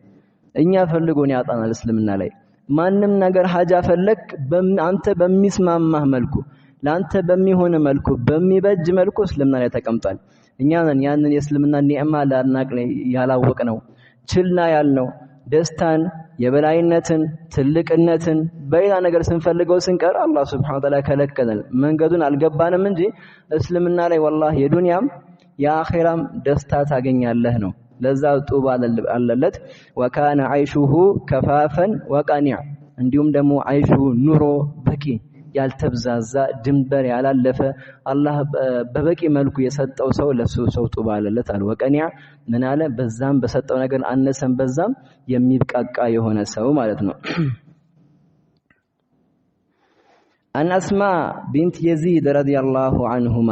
እኛ ፈልጎን ያጣናል እስልምና ላይ ማንንም ነገር ሐጃ ፈለክ አንተ በሚስማማህ መልኩ ላንተ በሚሆነ መልኩ በሚበጅ መልኩ እስልምና ላይ ተቀምጧል እኛ ነን ያንን የእስልምና ኒዕማ ላናቅ ያላወቅ ነው ችልና ያልነው ደስታን የበላይነትን ትልቅነትን በሌላ ነገር ስንፈልገው ስንቀር አላህ Subhanahu Wa Ta'ala ከለከለን መንገዱን አልገባንም እንጂ እስልምና ላይ ወላሂ የዱንያም የአኺራም ደስታ ታገኛለህ ነው ለዛ ጡባ አለለት ወካነ አይሹሁ ከፋፈን ወቀኒዕ እንዲሁም ደግሞ አይሹ ኑሮ በቂ ያልተብዛዛ ድንበር ያላለፈ አላህ በበቂ መልኩ የሰጠው ሰው ለሱ ሰው ጡባ አለለት አለ ወቀኒዕ ምን አለ በዛም በሰጠው ነገር አነሰም በዛም የሚብቃቃ የሆነ ሰው ማለት ነው አን አስማ ቢንት የዚድ ረዲየላሁ ዐንሁማ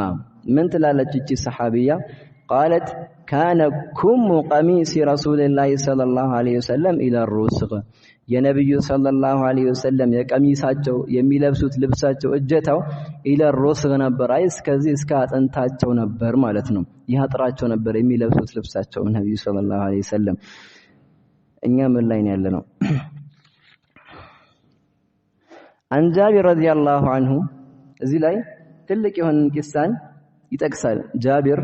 ምን ትላለች እቺ ሰሃቢያ قالت كان كم قميص رسول الله صلى الله عليه وسلم الى الرسغ የነብዩ ሰለላሁ ዐለይሂ ወሰለም የቀሚሳቸው የሚለብሱት ልብሳቸው እጀታው ኢለ ሩስግ ነበር እስከዚህ እስከ አጥንታቸው ነበር ማለት ነው ያጥራቸው ነበር የሚለብሱት ልብሳቸው ነብዩ ሰለላሁ ዐለይሂ ወሰለም እኛ ምን ላይ ነው ያለነው አንጃቢ ረዲየላሁ ዐንሁ እዚህ ላይ ትልቅ የሆነ ቂሳን ይጠቅሳል ጃቢር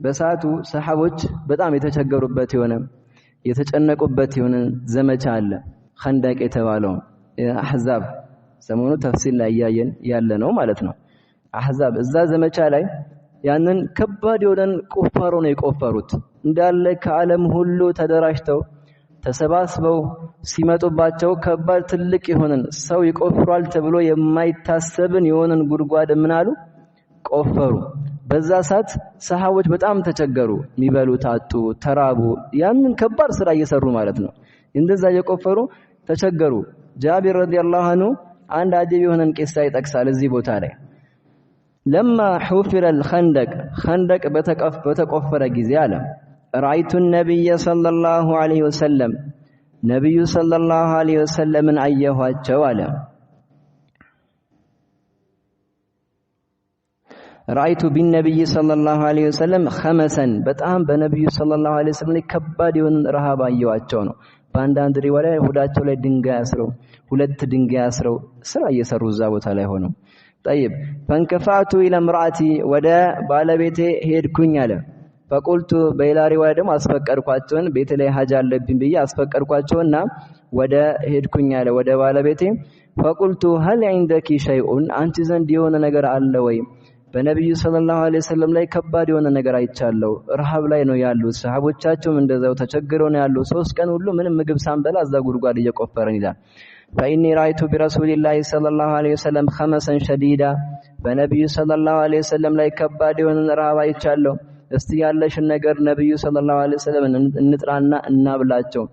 በሳቱ ሰሃቦች በጣም የተቸገሩበት የሆነ የተጨነቁበት የሆነ ዘመቻ አለ خندق የተባለው አህዛብ ሰሞኑ ተፍሲል ላይ ያያየን ያለ ነው ማለት ነው አህዛብ እዛ ዘመቻ ላይ ያንን ከባድ የሆነን ቁፋሮ ነው የቆፈሩት እንዳለ ከዓለም ሁሉ ተደራጅተው ተሰባስበው ሲመጡባቸው ከባድ ትልቅ የሆነን ሰው ይቆፍራል ተብሎ የማይታሰብን የሆነን ጉድጓድ ምን አሉ ቆፈሩ በዛ ሰዓት ሰሃቦች በጣም ተቸገሩ የሚበሉት አጡ ተራቡ ያንን ከባድ ስራ እየሰሩ ማለት ነው እንደዛ የቆፈሩ ተቸገሩ ጃቢር ረዲየላሁ ዐንሁ አንድ አጀብ የሆነን ቂሳ ይጠቅሳል እዚህ ቦታ ላይ لما حفر الخندق በተቆፈረ ጊዜ አለ رايت النبي صلى الله عليه وسلم ነብዩ ሰለላሁ ዐለይሂ ወሰለምን አየኋቸው አለ رايت بالنبي صلى الله عليه وسلم خمسا በጣም በነብዩ ሰለላሁ ዐለይሂ ወሰለም ከባድ የሆነ ረሃብ አየዋቸው ነው ባንዳንድ ሪዋያ ሆዳቸው ላይ ድንጋይ አስረው ሁለት ድንጋይ አስረው ስራ እየሰሩ እዛ ቦታ ላይ ሆነው طيب فانكفعت الى امراتي ወደ ባለቤቴ ሄድኩኝ አለ فقلت በሌላ ሪዋያ ደግሞ አስፈቀድኳቸውን ቤት ላይ ሀጃ አለብኝ ብዬ አስፈቀድኳቸውና ወደ ሄድኩኝ አለ ወደ ባለቤቴ فقلت هل عندك شيء አንቺ ዘንድ የሆነ ነገር አለ ወይ በነብዩ ሰለላሁ ዐለይሂ ወሰለም ላይ ከባድ የሆነ ነገር አይቻለው ረሃብ ላይ ነው ያሉት ሰሃቦቻቸውም እንደዛው ተቸግረው ነው ያሉት 3 ቀን ሁሉ ምንም ምግብ ሳንበላ እዛ ጉድጓድ እየቆፈረን ይላል فإني رأيت برسول الله صلى الله عليه وسلم خمسا شديدا በነብዩ ሰለላሁ ዐለይሂ ወሰለም ላይ ከባድ የሆነ ረሃብ አይቻለው እስቲ ያለሽን ነገር ነብዩ ሰለላሁ ዐለይሂ ወሰለም እንጥራና እናብላቸው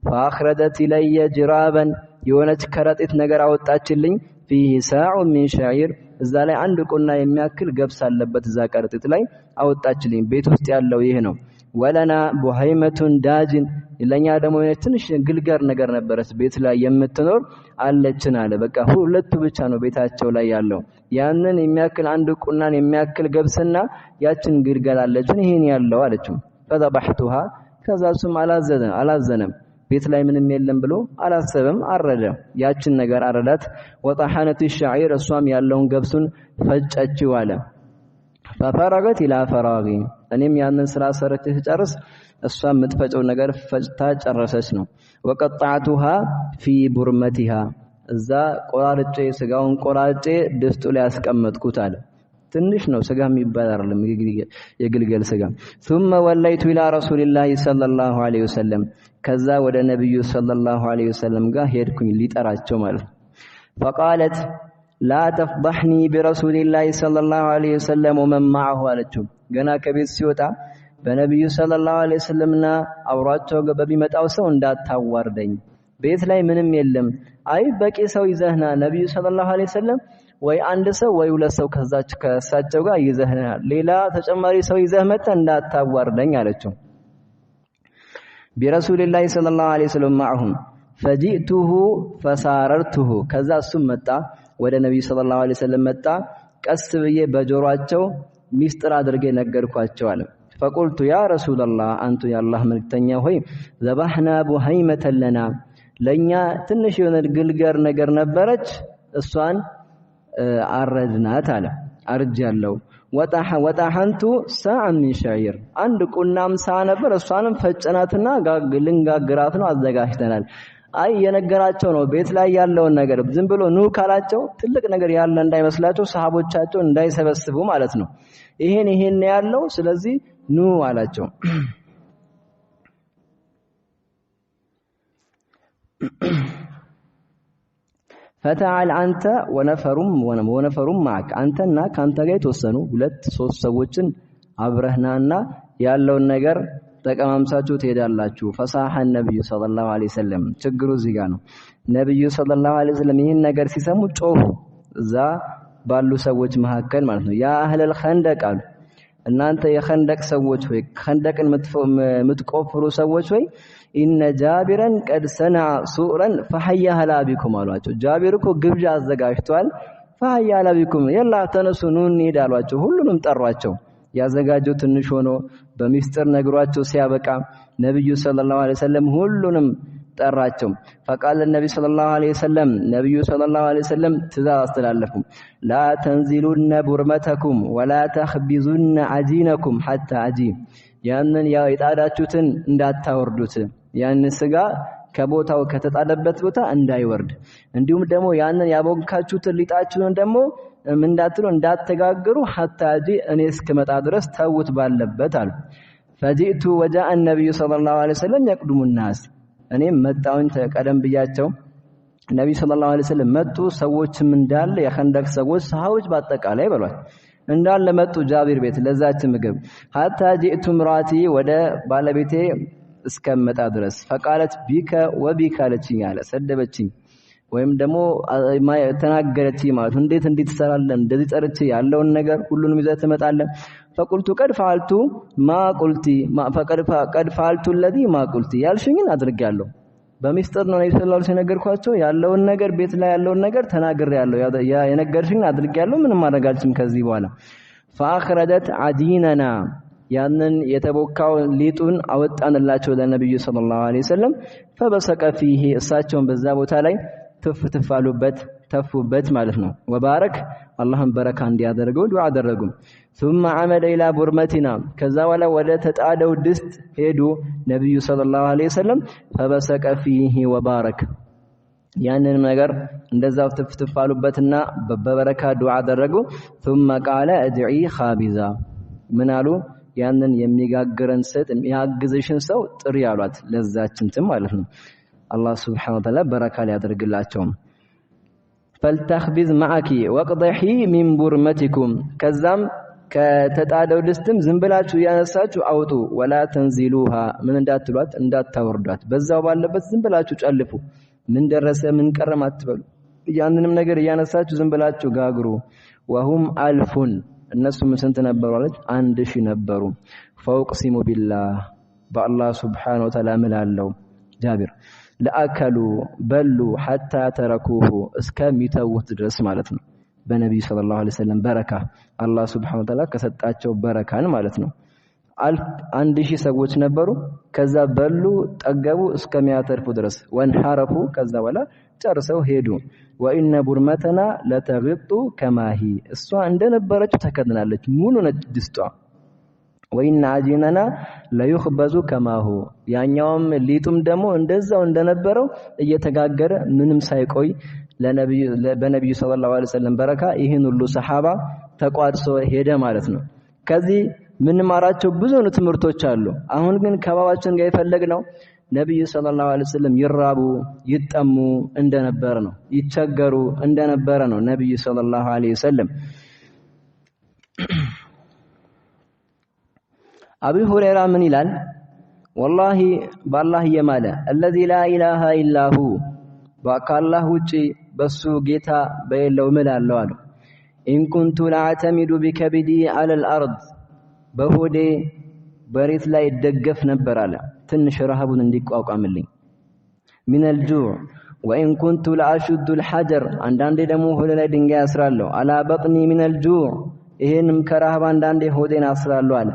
فأخرجت إلي جرابا የሆነች ከረጢት ነገር አወጣችልኝ فيه ساع من شعير እዛ ላይ አንድ ቁና የሚያክል ገብስ አለበት እዛ ከረጢት ላይ አወጣችልኝ ቤት ውስጥ ያለው ይሄ ነው ወለና ቡሃይመቱን ዳጅን ለኛ ደግሞ ትንሽ ግልገር ነገር ነበረች ቤት ላይ የምትኖር አለችን አለ። በቃ ሁለቱ ብቻ ነው ቤታቸው ላይ ያለው። ያንን የሚያክል አንድ ቁናን የሚያክል ገብስና ያችን ግልገል አለችን ይሄን ያለው አለችው። ፈዘበህቱሃ ከዛ እሱም አላዘነም ቤት ላይ ምንም የለም ብሎ አላሰበም አረደ። ያችን ነገር አረዳት። ወጣሐነት الشعير እሷም ያለውን ገብሱን ፈጨችው አለ። ففرغت الى فراغ እኔም ያንን ስራ ሰርቼ ተጨርስ እሷም የምትፈጨው ነገር ፈጭታ ጨረሰች ነው። وقطعتها في برمتها እዛ ቆራርጬ ስጋውን ቆራርጬ ድስቱ ላይ አስቀመጥኩት አለ። ትንሽ ነው ስጋ የሚባል አይደለም የግልገል ስጋ። ثم وليت الى رسول الله صلى الله عليه وسلم ከዛ ወደ ነብዩ ሰለላሁ ዐለይሂ ወሰለም ጋር ሄድኩኝ ሊጠራቸው ማለት። فقالت لا تفضحني برسول الله صلى الله عليه وسلم ومن معه አለችው። ገና ከቤት ሲወጣ በነብዩ ሰለላሁ ዐለይሂ ወሰለምና አውራቸው በሚመጣው ሰው እንዳታዋርደኝ ቤት ላይ ምንም የለም። አይ በቂ ሰው ይዘህና ነብዩ ሰለላሁ ዐለይሂ ወሰለም ወይ አንድ ሰው ወይ ሁለት ሰው ከሳቸው ጋር ይዘህና ሌላ ተጨማሪ ሰው ይዘህ መጣ እንዳታዋርደኝ አለችው። برسول الله صلى الله عليه وسلم معهم فجئته فساررته ከዛ እሱም መጣ ወደ ነብዩ ሰለላሁ ዐለይሂ ወሰለም መጣ። ቀስ ብዬ በጆሮአቸው ሚስጥር አድርጌ ነገርኳቸው አለ። فقلت يا رسول الله انت يا الله መልእክተኛ ሆይ ذبحنا بهيمة لنا ለኛ ትንሽ የሆነ ግልገር ነገር ነበረች እሷን አረድናት አለ። አርጃለሁ። ወጣሐንቱ ሳዕን من شعير አንድ ቁናም ሳ ነበር እሷንም ፈጨናትና ልንጋግራት ነው አዘጋጅተናል። አይ የነገራቸው ነው ቤት ላይ ያለውን ነገር ዝም ብሎ ኑ ካላቸው ትልቅ ነገር ያለ እንዳይመስላቸው ሰሃቦቻቸው እንዳይሰበስቡ ማለት ነው። ይሄን ያለው ስለዚህ ኑ አላቸው። فتعال አንተ ወነፈሩም معك አንተና ካንተ ጋር የተወሰኑ 2-3 ሰዎችን አብረህናና ያለውን ነገር ተቀማምሳችሁ ትሄዳላችሁ። ፈሳሐ ነብዩ ሰለላሁ ዐለይሂ ወሰለም ችግሩ እዚህ ጋር ነው። ነብዩ ሰለላሁ ዐለይሂ ወሰለም ይሄን ነገር ሲሰሙ ጮሁ። እዛ ባሉ ሰዎች መካከል ማለት ነው። ያ አህለል ኸንደቅ አሉ እናንተ የኸንደቅ ሰዎች ሆይ ኸንደቅን የምትቆፍሩ ሰዎች ሆይ ኢነ ጃቢረን ቀድ ሰነዐ ሱረን ፈሐያ ሐላቢኩም አሏቸው። ጃቢር እኮ ግብዣ አዘጋጅቷል። ፈሐያ ሐላቢኩም የላ ተነሱ ኑ እንሂድ አሏቸው። ሁሉንም ጠሯቸው። ያዘጋጀው ትንሽ ሆኖ በሚስጥር ነግሯቸው ሲያበቃ ነብዩ ሰለላሁ ዐለይሂ ወሰለም ሁሉንም ጠራቸው። فقال النبي صلى الله عليه وسلم ነብዩ ሰለላሁ ዐለይሂ ወሰለም ትእዛዝ አስተላለፉ። لا تنزلون برمتكم ولا تخبزون عجينكم حتى عجين ያንን የጣዳችሁትን እንዳታወርዱት ያን ስጋ ከቦታው ከተጣለበት ቦታ እንዳይወርድ እንዲሁም ደግሞ ያንን ያቦካችሁትን ሊጣችሁን ደግሞ እንዳትሉ እንዳትጋግሩ حتى እኔ እስከመጣ ድረስ ተውት ባለበት አሉ። فجئت وجاء النبي صلى الله عليه وسلم يقدم الناس እኔም መጣውን ተቀደም ብያቸው ነብዩ ሰለላሁ ዐለይሂ ወሰለም መጡ። ሰዎችም እንዳለ የኸንደቅ ሰዎች ሰሃቦች በአጠቃላይ በሏል እንዳለ መጡ ጃቢር ቤት ለዛች ምግብ حتى جئت مراتي ወደ ባለቤቴ እስከመጣ ድረስ فقالت بك وبك አለችኝ አለ ሰደበችኝ ወይም ደግሞ ተናገረችኝ ማለት እንዴት ትሰራለህ እንደዚህ ጠርቼ ያለውን ነገር ሁሉንም ይዘህ ትመጣለህ። فقلت قد فعلت ما قلت ما قد فعلت الذي ما قلت ያልሽኝን አድርጋለሁ። በሚስጥር ነው ነብዩ ሰለላሁ ዐለይሂ ወሰለም ነገርኳቸው ያለውን ነገር ቤት ላይ ያለውን ነገር ተናግሬያለሁ። የነገርሽኝን አድርጋለሁ ምንም ማድረጋችም ከዚህ በኋላ فاخرجت عجيننا ያንን የተቦካው ሊጡን አወጣንላቸው ለነብዩ ሰለላሁ ዐለይሂ ወሰለም فبسق فيه እሳቸውን በዛ ቦታ ላይ ተፍተፋሉበት ተፉበት ማለት ነው። ወባረክ አላህም በረካ እንዲያደርገው ዱዓ አደረጉ። ثم عمد الى برمتنا ከዛ በኋላ ወደ ተጣደው ድስት ሄዱ ነብዩ ሰለላሁ ዐለይሂ ወሰለም فبسق فيه وبارك ያንን ነገር እንደዛው ተፍተፋሉበትና በበረካ ዱዓ አደረጉ። ثم قال ادعي خابزا ምን አሉ ያንን የሚጋግረን ሰጥ የሚያግዝሽን ሰው ጥሪ ያሏት ለዛችንትም ማለት ነው። አላህ Subhanahu Wa Ta'ala በረካ ሊያደርግላቸው። فلتخبز معك وقضحي من برمتكم ከዛም ከተጣደው ድስትም ዝም ብላችሁ ያነሳችሁ አውጡ ولا تنزلوها ምን እንዳትሏት እንዳታወርዷት በዛው ባለበት ዝም ብላችሁ ጨልፉ ምን ደረሰ ምን ቀረም አትበሉ ያንንም ነገር ያነሳችሁ ዝም ብላችሁ ጋግሩ። وهم 1000 እነሱም ስንት ነበሩ ማለት 1000 ነበሩ። ፈውቅሲሙ ቢላህ በአላህ ሱብሓነሁ ወተዓላ እምላለሁ ጃቢር ለአከሉ በሉ ሐታ ተረኩሁ እስከሚተውት ድረስ ማለት ነው። በነብዩ ሰለላሁ ዐለይሂ ወሰለም በረካ አላህ ሱብሓነሁ ወተዓላ ከሰጣቸው በረካን ማለት ነው። 1000 ሰዎች ነበሩ። ከዛ በሉ ጠገቡ እስከሚያተርፉ ድረስ ወንሐረፉ ከዛ በኋላ ጨርሰው ሄዱ። ወኢነ ቡርመተና ለተግጡ ከማሂ እሷ እንደነበረች ተከድናለች ሙሉ ነች ድስቷ። ወኢነ አጂነና ለይخبዙ ከማሁ ያኛውም ሊጡም ደግሞ እንደዛው እንደነበረው እየተጋገረ ምንም ሳይቆይ በነብዩ ሰለላሁ ዐለይሂ ወሰለም በረካ ይህን ሁሉ ሰሃባ ተቋድሶ ሄደ ማለት ነው። ከዚህ ምን ማራቸው ብዙ ትምህርቶች አሉ። አሁን ግን ከባባችን ጋር የፈለግነው ነብዩ ሰለላሁ ዐለይሂ ወሰለም ይራቡ ይጠሙ እንደነበረ ነው፣ ይቸገሩ እንደነበረ ነው ነብዩ ሰለላሁ ዐለይሂ ወሰለም። አቡ ሁረይራ ምን ይላል? ወላሂ በአላህ የማለ الذي لا اله الا هو በአላህ ውጪ በሱ ጌታ በሌለው እምላለሁ አሉ። ኢን ኩንቱ ላዕተሚዱ ቢከብዲ على الارض በሆዴ በሬት ላይ ደገፍ ነበር አለ ትንሽ ረሃቡን እንዲቋቋምልኝ። من الجوع وان كنت لاشد الحجر አንዳንዴ ደግሞ ሆዴ ላይ ድንጋይ አስራለሁ። على بطني من الجوع ይሄንም ከረሃብ አንዳንዴ ሆዴን አስራለሁ አለ።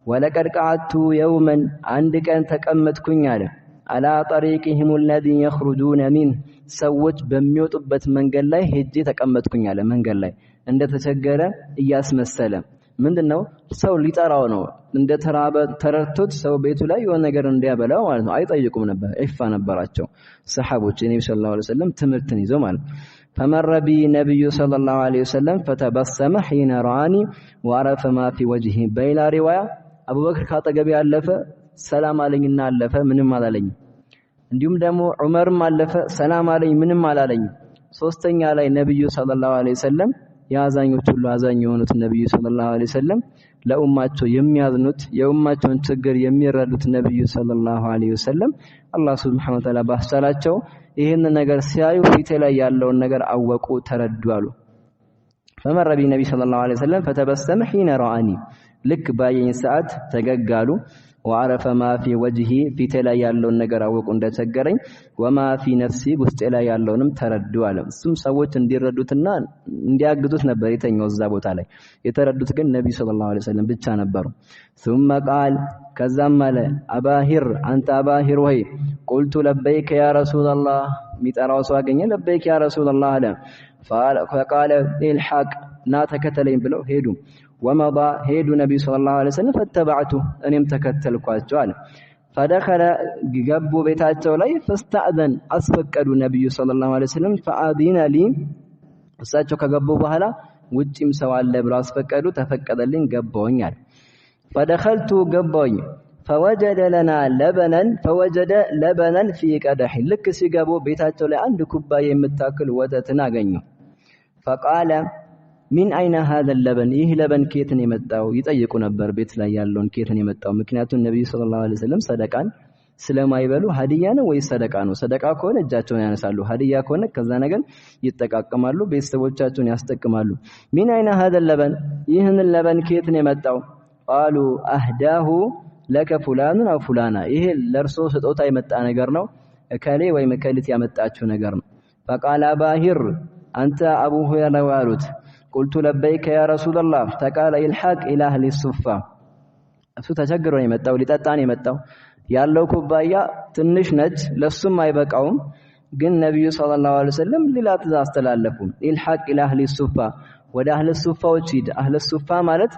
ولقد قعدت يوما عند كان ተቀመጥኩኝ አለ على طريقهم الذي يخرجون منه ሰዎች በሚወጡበት መንገድ ላይ ሄጄ ተቀመጥኩኝ አለ። መንገድ ላይ እንደተቸገረ እያስመሰለ ምንድነው ሰው ሊጠራው ነው እንደተራበ ተረድቶት ሰው ቤቱ ላይ የሆነ ነገር እንዲያበላው ማለት ነው። አይጠይቁም ነበር፣ ኢፋ ነበራቸው ሰሃቦች ነብዩ ሰለላሁ ዐለይሂ ወሰለም ትምህርትን ይዘው ማለት فمر بي نبي صلى الله عليه وسلم فتبسم حين راني وعرف ما في وجهه بين روايه አቡበክር ካጠገቤ ያለፈ ሰላም አለኝና አለፈ ምንም አላለኝ። እንዲሁም ደግሞ ዑመርም አለፈ ሰላም አለኝ ምንም አላለኝ። ሶስተኛ ላይ ነብዩ ሰለላሁ ዐለይሂ ወሰለም ያዛኞች ሁሉ አዛኝ የሆኑት ነብዩ ሰለላሁ ዐለይሂ ወሰለም ለኡማቸው የሚያዝኑት የኡማቸውን ችግር የሚረዱት ነብዩ ሰለላሁ ዐለይሂ ወሰለም አላህ ሱብሓነሁ ወተዓላ ባስቻላቸው ይሄን ነገር ሲያዩ ፊቴ ላይ ያለውን ነገር አወቁ ተረዱ አሉ። فمر بي النبي صلى الله عليه وسلم فتبسم حين رآني ልክ ባየኝ ሰዓት ተገጋሉ። وعرف ما في وجهي ፊቴ ላይ ያለውን ነገር አወቁ እንደተቸገረኝ። وما في نفسي ውስጤ ላይ ያለውንም ተረዱ አለ። እሱም ሰዎች እንዲረዱትና እንዲያግዙት ነበር የተኛው እዛ ቦታ ላይ። የተረዱት ግን ነብዩ ሰለላሁ ዐለይሂ ወሰለም ብቻ ነበሩ። ثم قال ከዛም አለ አባሂር አንተ አባሂር ወይ قلت لبيك يا رسول الله ሚጠራው ሰው አገኘ لبيك يا رسول الله አለ። فقال الحق ና ተከተለኝ ብለው ሄዱ። ومضى هيد النبي صلى الله عليه وسلم فاتبعته انم تكتلኳቸው አለ። فدخل جبوا ቤታቸው ላይ فاستأذن አስፈቀዱ ነብዩ صلى الله عليه وسلم فأذن لي እሳቸው ከገቡ በኋላ ውጪም ሰው አለ ብለው አስፈቀዱ። ተፈቀደልኝ ገባሁኝ አለ። فدخلت ገባሁኝ فوجد لنا لبنا في قدح ልክ ሲገቡ ቤታቸው ላይ አንድ ኩባያ የምታክል ወተትን አገኙ። فقال من اين هذا اللبن ይህ ለበን ከየትን የመጣው ይጠይቁ ነበር ቤት ላይ ያለውን ከየትን የመጣው። ምክንያቱም ነብዩ ሰለላሁ ዐለይሂ ወሰለም ሰደቃን ስለማይበሉ ሀዲያ ነው ወይ ሰደቃ ነው። ሰደቃ ከሆነ እጃቸውን ያነሳሉ፣ ሀዲያ ከሆነ ከዛ ነገር ይጠቃቀማሉ፣ ቤተሰቦቻቸውን ያስጠቅማሉ። من اين هذا اللبن ይህን ለበን ከየትን የመጣው? قالوا اهداه لك فلان او فلانه ይሄ ለርሶ ስጦታ የመጣ ነገር ነው እከሌ ወይ መከሊት ያመጣችው ነገር ነው። فقال باهر انت ابو هريره ዋሉት قلت لبيك يا رسول الله تقال الحق الى اهل الصفه እሱ ተቸግሮ የመጣው ሊጠጣን የመጣው ያለው ኩባያ ትንሽ ነች ለሱም አይበቃውም። ግን ነብዩ ሰለላሁ ዐለይሂ ወሰለም ሌላ ትእዛዝ አስተላለፉ። الحق الى اهل الصفه ወደ اهل الصفاዎች ሂድ። اهل الصفه ማለት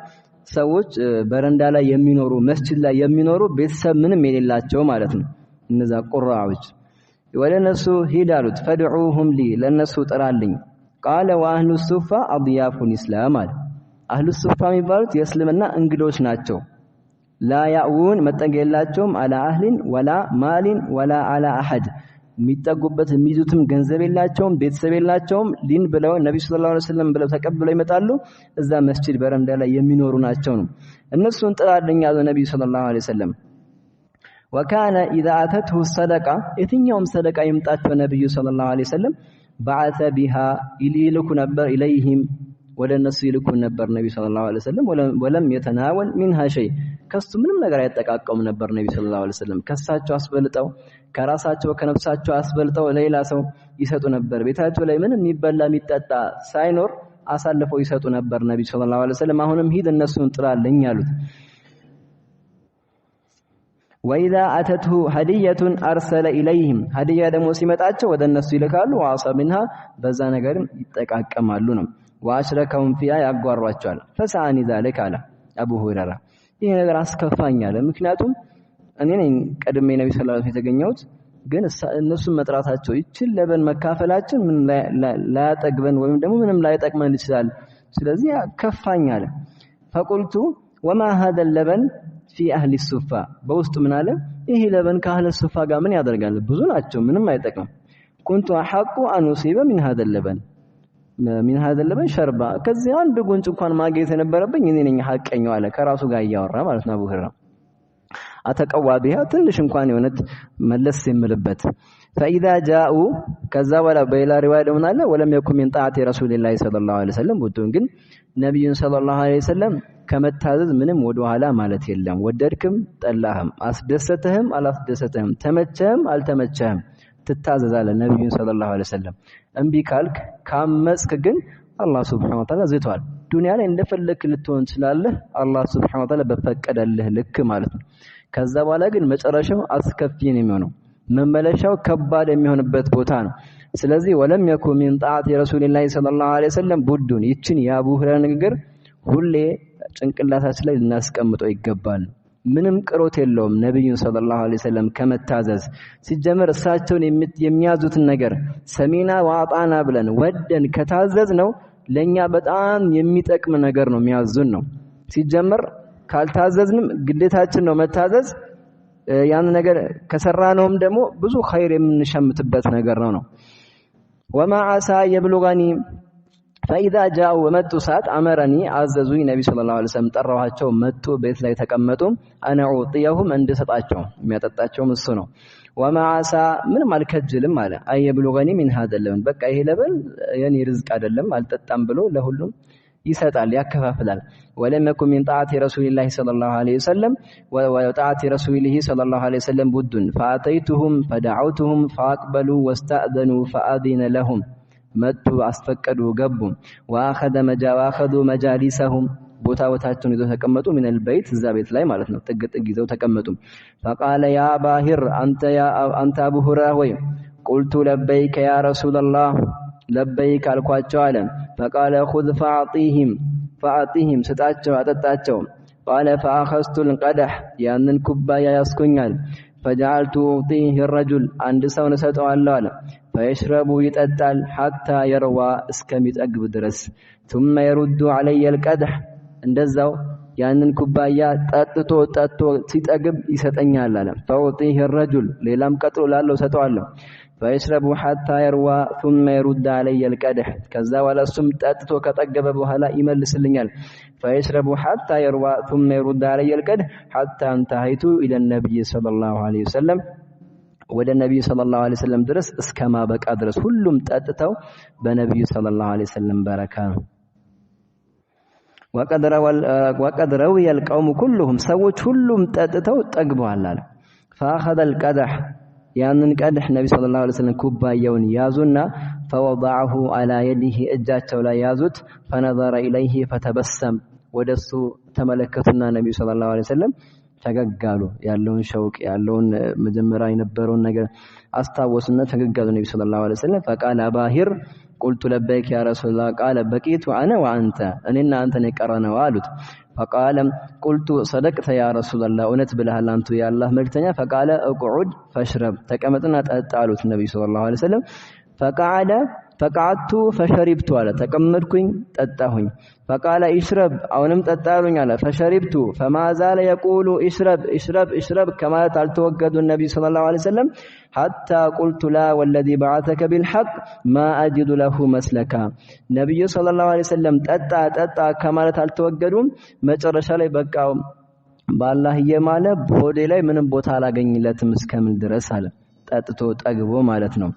ሰዎች በረንዳ ላይ የሚኖሩ መስጂድ ላይ የሚኖሩ ቤተሰብ ምንም የሌላቸው ማለት ነው። እነዛ ቁራዎች ወለነሱ ሂድ አሉት። فدعوهم لي ለነሱ ጥራልኝ። قال واهل الصفه اضياف الاسلام اهل الصفه የሚባሉት የእስልምና እንግዶች ናቸው። لا يعون መጠገላቸውም على اهل ولا مال ولا على احد የሚጠጉበት የሚይዙትም ገንዘብ የላቸውም ቤተሰብ የላቸውም። ዲን ብለው ነብዩ ሰለላሁ ዐለይሂ ወሰለም ብለው ተቀብለው ይመጣሉ። እዛ መስጂድ በረንዳ ላይ የሚኖሩ ናቸው ነው። እነሱን ጥራልኝ ያለው ነብዩ ሰለላሁ ዐለይሂ ወሰለም። وكان اذا اتته الصدقه የትኛውም ሰደቃ ይምጣቸው ነብዩ ሰለላሁ ዐለይሂ ወሰለም بعث بها ይልኩ ነበር ኢለይሂም ወደ እነሱ ይልኩን ነበር ነብዩ ሰለላሁ ዐለይሂ ወሰለም ወለም የተናወል منها شيء ከሱ ምንም ነገር አይጠቃቀሙ ነበር ነብዩ ሰለላሁ ዐለይሂ ወሰለም ከሳቸው አስበልጠው ከራሳቸው ከነፍሳቸው አስበልጠው ሌላ ሰው ይሰጡ ነበር ቤታቸው ላይ ምንም የሚበላ የሚጠጣ ሳይኖር አሳልፈው ይሰጡ ነበር ነብዩ ሰለላሁ ዐለይሂ ወሰለም አሁንም ሂድ እነሱን ጥራልኝ አሉት وإذا أتته هدية أرسل إليهم هدية دمو ሲመጣቸው ወደ እነሱ ይልካሉ ዋሳ منها በዛ ነገርም ይጠቃቀማሉ ነው واشركهم فيها ያጓሯቸዋል فسعني ذلك على أبو هريرة ይሄ ነገር አስከፋኛል ምክንያቱም እኔ ነኝ ቀድሜ ነብዩ ሰለላሁ ዐለይሂ ወሰለም የተገኘሁት ግን እነሱን መጥራታቸው ይችል ለበን መካፈላችን ምን ላያጠግበን ወይም ደግሞ ምንም ላይጠቅመን ይችላል ስለዚህ ከፋኛል فقلت وما هذا اللبن في اهل الصفه በውስጥ ምን አለ ይሄ ለበን ከአህለ ሱፋ ጋር ምን ያደርጋል ብዙ ናቸው ምንም አይጠቅም كنت حق ان اصيب من هذا اللبن شربا ከዚህ አንድ ጉንጭ እንኳን ማግኘት የነበረብኝ እኔ ነኝ ሐቀኛው አለ ከራሱ ጋር ያወራ ማለት ነው አቡ ሁረይራ አተቀዋ ቢها ትንሽ እንኳን የሆነት መለስ ይምልበት فاذا جاءوا ከዛ በኋላ በሌላ ሪዋያ ደግሞ አለ ወለም يكن من طاعه رسول الله صلى الله عليه وسلم ቡቱን ግን ነብዩን ሰለላሁ ዐለይሂ ወሰለም ከመታዘዝ ምንም ወደ ኋላ ማለት የለም ወደድክም ጠላህም አስደሰተህም አላስደሰተህም ተመቸህም አልተመቸህም ትታዘዛለህ ነብዩን ሰለላሁ ዐለይሂ ወሰለም እንቢ ካልክ ካመጽክ ግን አላህ Subhanahu Wa Ta'ala ዝቷል ዱንያ ላይ እንደፈለክ ልትሆን ትችላለህ አላህ Subhanahu Wa Ta'ala በፈቀደልህ ልክ ማለት ነው ከዛ በኋላ ግን መጨረሻው አስከፊ ነው የሚሆነው መመለሻው ከባድ የሚሆንበት ቦታ ነው ስለዚህ ወለም يكن من طاعه رسول الله صلى الله عليه وسلم ቡዱን ይችን የአቡ ሁረይራ ንግግር ሁሌ ጭንቅላታችን ላይ ልናስቀምጠው ይገባል ምንም ቅሮት የለውም ነብዩን ሰለላሁ ዐለይሂ ወሰለም ከመታዘዝ ሲጀመር እሳቸውን የሚያዙትን ነገር ሰሚና ወአጣና ብለን ወደን ከታዘዝ ነው ለኛ በጣም የሚጠቅም ነገር ነው የሚያዙን ነው ሲጀመር ካልታዘዝንም ግዴታችን ነው መታዘዝ ያን ነገር ከሰራነውም ደግሞ ብዙ ኸይር የምንሸምትበት ነገር ነው وما عسى يبلغني فاذا جاءوا ومتوا سات امرني عززوني نبي صلى الله عليه وسلم ጠራዋቸው መጡ ቤት ላይ ተቀመጡ انا اعطيهم እንድሰጣቸው የሚያጠጣቸውም እሱ ነው وما عسى ምንም አልከጅልም አለ አይ يبلغني من هذا اللبن በቃ ይሄ ለበን የኔ ርዝቅ አይደለም አልጠጣም ብሎ ለሁሉም ይሰጣል ያከፋፍላል ولم يكن من طاعه رسول الله صلى الله عليه وسلم وطاعه رسوله صلى الله عليه وسلم بد فاتيتهم فدعوتهم فاقبلوا واستاذنوا فاذن لهم متوا اسفقدوا غبوا واخذوا مجالسهم ቦታዎቻቸውን ይዘው ተቀመጡ من البيت እዛ ቤት ላይ ማለት ነው ጥግ ይዘው ተቀመጡ فقال يا باهر انت ابو هريره ወይ قلت لبيك يا رسول الله لبيك አልኳቸው አለ فقال خذ فاعطيهم ስጣቸው አጠጣቸው قال فاخذت القدح ያንን ኩባያ ያስኩኛል فجعلت اعطيه الرجل አንድ ሰው ሰጠዋለሁ አለ فيشرب يጠጣል حتى يروى እስከሚጠግብ ድረስ ثم يرد علي القدح እንደዛው ያንን ኩባያ ጠጥቶ ሲጠግብ ይሰጠኛል አለ فاعطيه الرجل ሌላም ቀጥሎ ላለው ሰጠዋለሁ فيشرب حتى يروى ثم يرد علي القدح ከዛ በኋላ እሱም ጠጥቶ ከጠገበ በኋላ ይመልስልኛል فيشرب حتى يروى ثم يرد علي القدح حتى انتهيت الى النبي صلى الله عليه وسلم ወደ ነብዩ ሰለላሁ ዐለይሂ ወሰለም ድረስ እስከማበቃ ድረስ ሁሉም ጠጥተው በነብዩ ሰለላሁ ዐለይሂ ወሰለም በረካ ነው وقد روى القوم كلهم ሰዎች ሁሉም ጠጥተው ጠግበዋል አለ فاخذ القدح ያንን ቀድህ ነብዩ ሰለላሁ ዐለይሂ ወሰለም ኩባያውን ያዙና فوضعه على يده እጃቸው ላይ ያዙት فنظر اليه فتبسم ወደሱ ተመለከቱና ነብዩ ሰለላሁ ዐለይሂ ወሰለም ተገጋሉ ያለውን ሸውቅ ያለውን መጀመሪያ የነበረውን ነገር አስታወሱና ተገጋሉ ነብዩ ሰለላሁ ዐለይሂ ወሰለም فقال باهر قلت لبيك يا رسول الله قال بقيت انا وانت እኔና አንተ ነቀራነው አሉት فقال قلت صدقت يا رسول الله እውነት ብለሃል አንተ ያላህ መልእክተኛ فقال اقعد فاشرب ተቀመጥና ጠጣ አሉት ነብዩ ሰለላሁ ዐለይሂ ወሰለም فقعدت فشربت على ተቀመጥኩኝ ጠጣሁኝ فقال اشرب አሁንም ጠጣሉኝ አለ فشربت فما زال يقول اشرب كما ተልተወገዱ ነብዩ ሰለላሁ ዐለይሂ ወሰለም حتى قلت لا والذي بعثك بالحق ما اجد له مسلكا ነብዩ ሰለላሁ ዐለይሂ ወሰለም ጠጣ ከማለት አልተወገዱም መጨረሻ ላይ በቃው በአላህ የማለ ሆዴ ላይ ምንም ቦታ አላገኝለትም እስከምን ድረስ አለ ጠጥቶ ጠግቦ ማለት ነው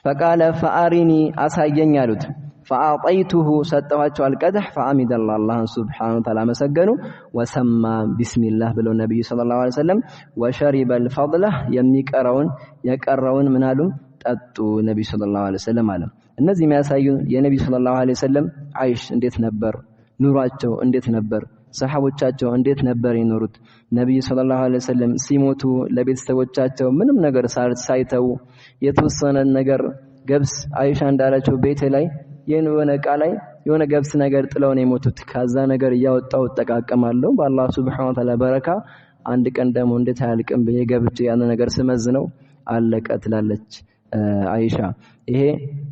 فقال فارني اسايኝ አሉት فأعطيته ሰጠኋቸው القدح فحمد الله سبحانه وتعالى مسገኑ وسمى بسم الله ብለው ነብዩ ሰለላሁ ዐለይሂ ወሰለም وشرب الفضل የቀረውን ምን አሉ ጠጡ ነብዩ ሰለላሁ ዐለይሂ ወሰለም አለ። እነዚህ የሚያሳዩ የነብዩ ሰለላሁ ዐለይሂ ወሰለም አይሽ እንዴት ነበር፣ ኑሯቸው እንዴት ነበር፣ ሰሃቦቻቸው እንዴት ነበር የኖሩት። ነብዩ ሰለላሁ ዐለይሂ ወሰለም ሲሞቱ ለቤተሰቦቻቸው ምንም ነገር ሳይተው የተወሰነ ነገር ገብስ አይሻ እንዳለችው ቤቴ ላይ የሆነ ዕቃ ላይ የሆነ ገብስ ነገር ጥለው ነው የሞቱት። ከዛ ነገር ያወጣው ተጠቃቀማለሁ በአላህ Subhanahu Wa Ta'ala በረካ። አንድ ቀን ደግሞ እንዴት አያልቅም በየገብጭ ያን ነገር ስመዝነው አለቀ ትላለች አይሻ። ይሄ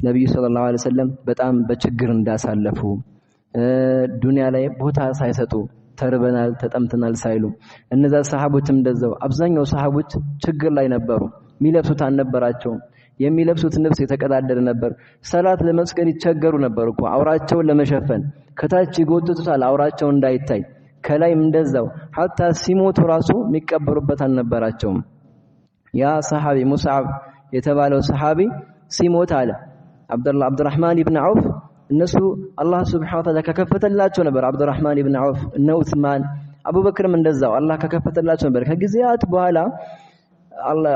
ነብዩ ሰለላሁ ዐለይሂ ወሰለም በጣም በችግር እንዳሳለፉ ዱንያ ላይ ቦታ ሳይሰጡ ተርበናል ተጠምተናል ሳይሉ እነዛ ሰሃቦችም እንደዛው አብዛኛው ሰሃቦች ችግር ላይ ነበሩ። ሚለብሱት አልነበራቸውም። የሚለብሱት ልብስ የተቀዳደረ ነበር። ሰላት ለመስገድ ይቸገሩ ነበር እኮ አውራቸውን ለመሸፈን ከታች ይጎትቱታል አውራቸው እንዳይታይ። ከላይም እንደዛው ሐታ ሲሞቱ ራሱ የሚቀበሩበት አልነበራቸውም። ያ ሰሃቢ ሙስዓብ የተባለው ሰሃቢ ሲሞት አለ አብዱራህማን ኢብኑ ዐውፍ እነሱ አላህ Subhanahu Wa Ta'ala ከከፈተላቸው ነበር። አብዱራህማን ኢብኑ ዐውፍ እነ ዑስማን አቡበክርም እንደዛው አላህ ከከፈተላቸው ነበር። ከጊዜያት በኋላ